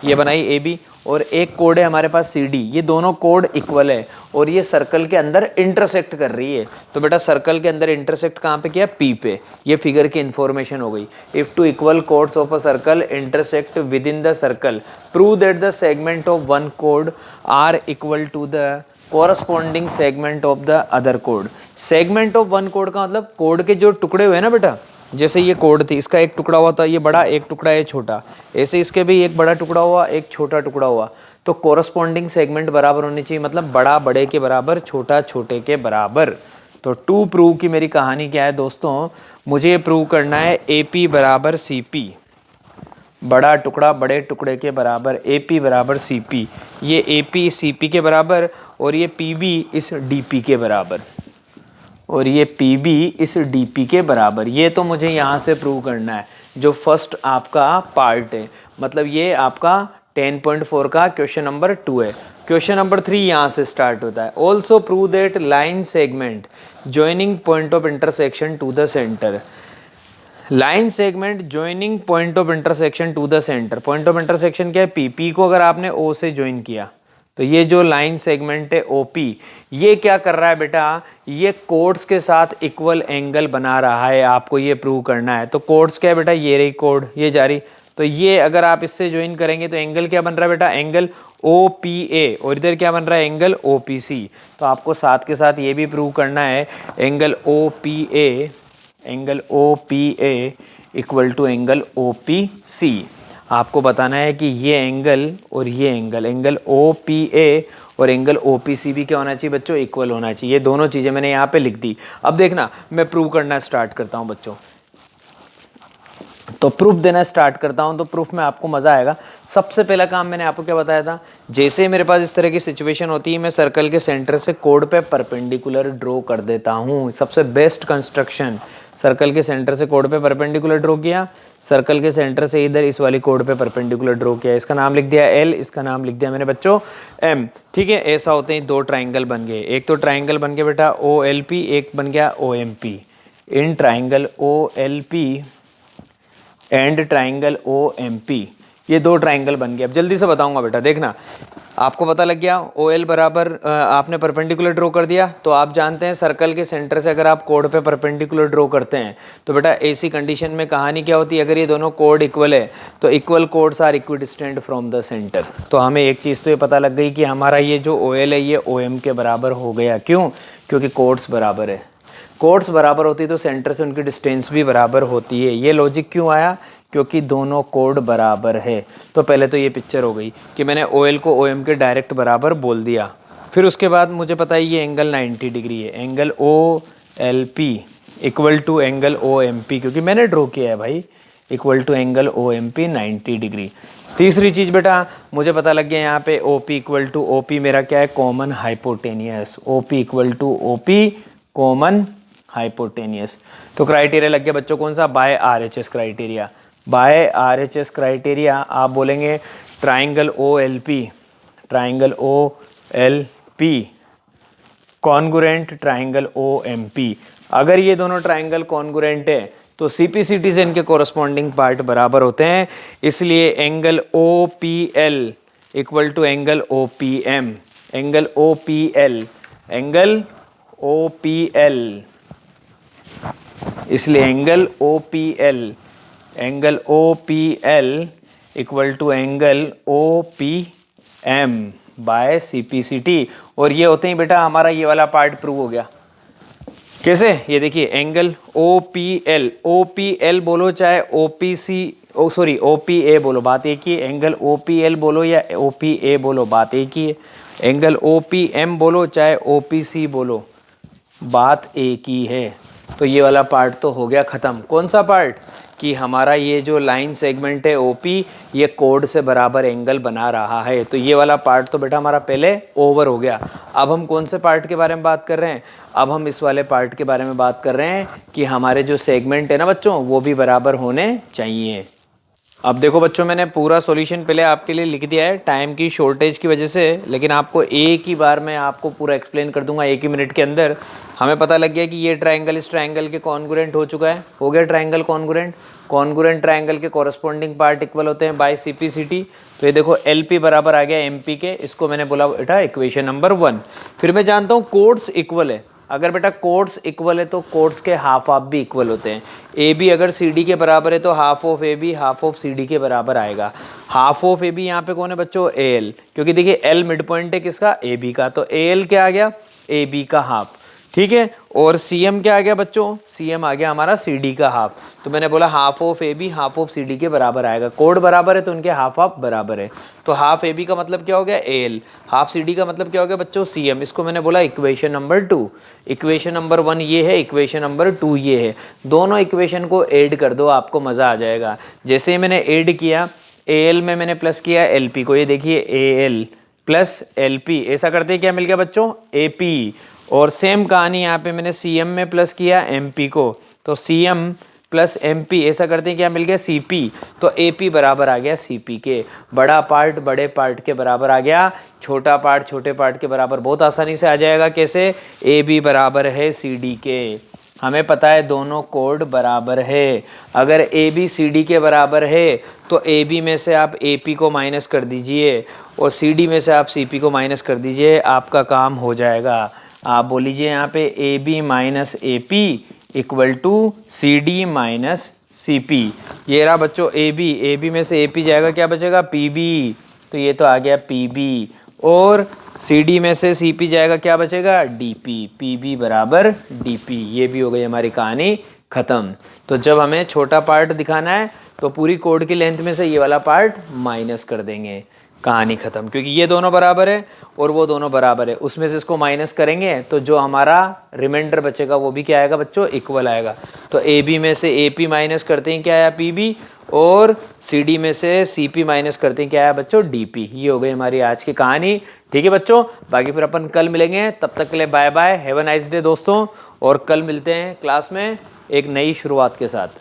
ये बनाई AB, और एक कोड है हमारे पास CD, ये दोनों कोड इक्वल है और ये सर्कल के अंदर इंटरसेक्ट कर रही है। तो बेटा सर्कल के अंदर इंटरसेक्ट कहाँ पे किया, P पे। ये फिगर की इन्फॉर्मेशन हो गई। If two equal chords of a circle intersect with in the circle prove that the segment of one code are equal to the corresponding segment of the other code. Segment of one code का मतलब code के जो टुकड़े हुए ना बेटा, जैसे ये कोड थी, इसका एक टुकड़ा हुआ था, ये बड़ा, एक टुकड़ा है छोटा, ऐसे इसके भी एक बड़ा टुकड़ा हुआ, एक छोटा टुकड़ा हुआ। तो कोरस्पॉन्डिंग सेगमेंट बराबर होनी चाहिए, मतलब बड़ा बड़े के बराबर, छोटा छोटे के बराबर। तो टू प्रूव की मेरी कहानी क्या है दोस्तों, मुझे प्रूव करना है AP बराबर CP, बड़ा टुकड़ा बड़े टुकड़े के बराबर, AP बराबर CP, ये AP CP के बराबर और ये PB इस DP के बराबर, और ये PB इस DP के बराबर। ये तो मुझे यहाँ से प्रूव करना है, जो फर्स्ट आपका पार्ट है, मतलब ये आपका 10.4 का क्वेश्चन नंबर 2 है। क्वेश्चन नंबर 3 यहाँ से स्टार्ट होता है। Also prove that line segment joining point of intersection to the centre. Line segment joining point of intersection to the centre. Point of intersection क्या है, P को अगर आपने O से ज्वाइन किया तो ये जो लाइन सेगमेंट है OP, ये क्या कर रहा है बेटा, ये कोड्स के साथ इक्वल एंगल बना रहा है। आपको ये प्रूव करना है। तो कोड्स क्या है बेटा, ये रही कोड, ये जा रही, तो ये अगर आप इससे ज्वाइन करेंगे तो एंगल क्या बन रहा है बेटा, एंगल OPA, और इधर क्या बन रहा है, एंगल OPC। तो आपको साथ के साथ ये भी प्रूव करना है, angle OPA equal to angle OPC। आपको बताना है कि ये एंगल और ये एंगल OPA और एंगल OPC भी क्या होना चाहिए बच्चों, इक्वल होना चाहिए। ये दोनों चीज़ें मैंने यहाँ पे लिख दी। अब देखना मैं प्रूव करना स्टार्ट करता हूँ बच्चों। तो प्रूफ देना स्टार्ट करता हूँ, तो प्रूफ में आपको मज़ा आएगा। सबसे पहला काम मैंने आपको क्या बताया था, जैसे मेरे पास इस तरह की सिचुएशन होती है, मैं सर्कल के सेंटर से कोड पे परपेंडिकुलर ड्रॉ कर देता हूँ। सबसे बेस्ट कंस्ट्रक्शन, सर्कल के सेंटर से कोड पे परपेंडिकुलर ड्रॉ किया, सर्कल के सेंटर से इधर इस वाली कोड पे परपेंडिकुलर ड्रॉ किया, इसका नाम लिख दिया L, इसका नाम लिख दिया मैंने बच्चों M। ठीक है, ऐसा होते हैं दो ट्राइंगल बन गए। एक तो ट्राइंगल बन गया बेटा OLP, एक बन गया OMP। In triangle OLP and triangle OMP, ये दो ट्राइंगल बन गए। अब जल्दी से बताऊंगा बेटा, देखना आपको पता लग गया ओ एल बराबर आपने परपेंडिकुलर ड्रॉ कर दिया, तो आप जानते हैं सर्कल के सेंटर से अगर आप कोड पे परपेंडिकुलर ड्रॉ करते हैं तो बेटा ऐसी कंडीशन में कहानी क्या होती है, अगर ये दोनों कोड इक्वल है तो equal chords are equidistant from the centre. तो हमें एक चीज़ तो ये पता लग गई कि हमारा ये जो ओ एल है ये ओ एम के बराबर हो गया। क्यों? क्योंकि कोड्स बराबर है। कोड्स बराबर होती तो सेंटर से उनकी डिस्टेंस भी बराबर होती है। ये लॉजिक क्यों आया? क्योंकि दोनों कोड बराबर है। तो पहले तो ये पिक्चर हो गई कि मैंने ओ एल को ओ एम के डायरेक्ट बराबर बोल दिया। फिर उसके बाद मुझे पता है ये एंगल 90 डिग्री है, angle O L P equal to angle O M P, क्योंकि मैंने ड्रॉ किया है भाई, equal to angle O M P 90 degree. तीसरी चीज़ बेटा मुझे पता लग गया यहाँ पे O P equal to O P मेरा क्या है, common hypotenuse. O P equal to O P common hypotenuse. तो क्राइटेरिया लग गया बच्चों कौन सा, by R H S criteria. By R H S criteria आप बोलेंगे triangle O L P, triangle O L P congruent triangle O M P. अगर ये दोनों ट्राइंगल कॉन्गुरेंट है तो सीपीसीटी से इनके कोरस्पॉन्डिंग पार्ट बराबर होते हैं, इसलिए angle O P L equal to angle O P M, angle O P L, angle O P L, इसलिए angle O P L, angle O P L equal to angle O P M by C P C T. और ये होते ही बेटा हमारा ये वाला part prove हो गया। कैसे? ये देखिए angle O P L, O P L बोलो चाहे O P C O P A बोलो, बात एक ही है। एंगल ओ पी एल बोलो या ओ पी ए बोलो, बात एक ही है। एंगल ओ पी एम बोलो चाहे ओ पी सी बोलो, बात एक ही है। तो ये वाला पार्ट तो हो गया ख़त्म। कौन सा पार्ट? कि हमारा ये जो लाइन सेगमेंट है ओपी ये कोड से बराबर एंगल बना रहा है। तो ये वाला पार्ट तो बेटा हमारा पहले ओवर हो गया। अब हम कौन से पार्ट के बारे में बात कर रहे हैं? अब हम इस वाले पार्ट के बारे में बात कर रहे हैं कि हमारे जो सेगमेंट है ना बच्चों वो भी बराबर होने चाहिए। अब देखो बच्चों मैंने पूरा सॉल्यूशन पहले आपके लिए लिख दिया है टाइम की शॉर्टेज की वजह से, लेकिन आपको एक ही बार मैं आपको पूरा एक्सप्लेन कर दूंगा एक ही मिनट के अंदर। हमें पता लग गया कि ये ट्रायंगल इस ट्रायंगल के कॉन्गुरेंट हो चुका है, हो गया ट्रायंगल कॉन्गुरेंट। कॉन्गुरेंट ट्रायंगल के कॉरस्पॉन्डिंग पार्ट इक्वल होते हैं बाय सीपीसीटी। तो ये देखो एलपी बराबर आ गया एमपी के, इसको मैंने बोला बेटा इक्वेशन नंबर 1। फिर मैं जानता हूँ कोड्स इक्वल है। अगर बेटा कोड्स इक्वल है तो कोड्स के हाफ हाफ भी इक्वल होते हैं। ए बी अगर सी डी के बराबर है तो half of A B half of C D के बराबर आएगा। हाफ ऑफ ए बी यहाँ पे कौन है बच्चों? ए एल, क्योंकि देखिए एल मिड पॉइंट है किसका? ए बी का। तो ए एल क्या आ गया? ए बी का हाफ, ठीक है। और सी एम क्या आ गया बच्चों? सी एम आ गया हमारा सी डी का हाफ। तो मैंने बोला half of A B half of C D के बराबर आएगा। कोड बराबर है तो उनके हाफ हाफ बराबर है। तो हाफ ए बी का मतलब क्या हो गया? A L. Half C D का मतलब क्या हो गया बच्चों? C M. इसको मैंने बोला इक्वेशन नंबर 2। इक्वेशन नंबर 1 ये है, इक्वेशन नंबर 2 ये है। दोनों इक्वेशन को ऐड कर दो, आपको मज़ा आ जाएगा। जैसे मैंने ऐड किया ए एल में मैंने प्लस किया एल पी को, ये देखिए A L plus L P, ऐसा करते क्या मिल गया बच्चों? A P. और सेम कहानी यहाँ पे मैंने सी एम में प्लस किया एम पी को, तो C M plus M P, ऐसा करते हैं क्या मिल गया? C P. तो ए पी बराबर आ गया सी पी के। बड़ा पार्ट बड़े पार्ट के बराबर आ गया, छोटा पार्ट छोटे पार्ट के बराबर बहुत आसानी से आ जाएगा। कैसे? ए बी बराबर है सी डी के। हमें पता है दोनों कोड बराबर है। अगर ए बी सी डी के बराबर है तो ए बी में से आप ए पी को माइनस कर दीजिए और सी डी में से आप सी पी को माइनस कर दीजिए, आपका काम हो जाएगा। आप बोल लीजिए यहाँ पे A B minus A P equal to C D minus C P. ये रहा बच्चों ए बी में से ए पी जाएगा, क्या बचेगा? P B. तो ये तो आ गया पी बी। और सी डी में से सी पी जाएगा, क्या बचेगा? D P. पी बी बराबर डी पी। ये भी हो गई हमारी कहानी ख़त्म। तो जब हमें छोटा पार्ट दिखाना है तो पूरी कोड की लेंथ में से ये वाला पार्ट माइनस कर देंगे, कहानी ख़त्म। क्योंकि ये दोनों बराबर है और वो दोनों बराबर है, उसमें से इसको माइनस करेंगे तो जो हमारा रिमाइंडर बचेगा वो भी क्या आएगा बच्चों? इक्वल आएगा। तो ए बी में से ए पी माइनस करते हैं क्या आया? P B. और सी डी में से सी पी माइनस करते हैं क्या आया बच्चों? D P. ये हो गई हमारी आज की कहानी, ठीक है बच्चों। बाकी फिर अपन कल मिलेंगे, तब तक के लिए bye bye, have a nice day दोस्तों। और कल मिलते हैं क्लास में एक नई शुरुआत के साथ।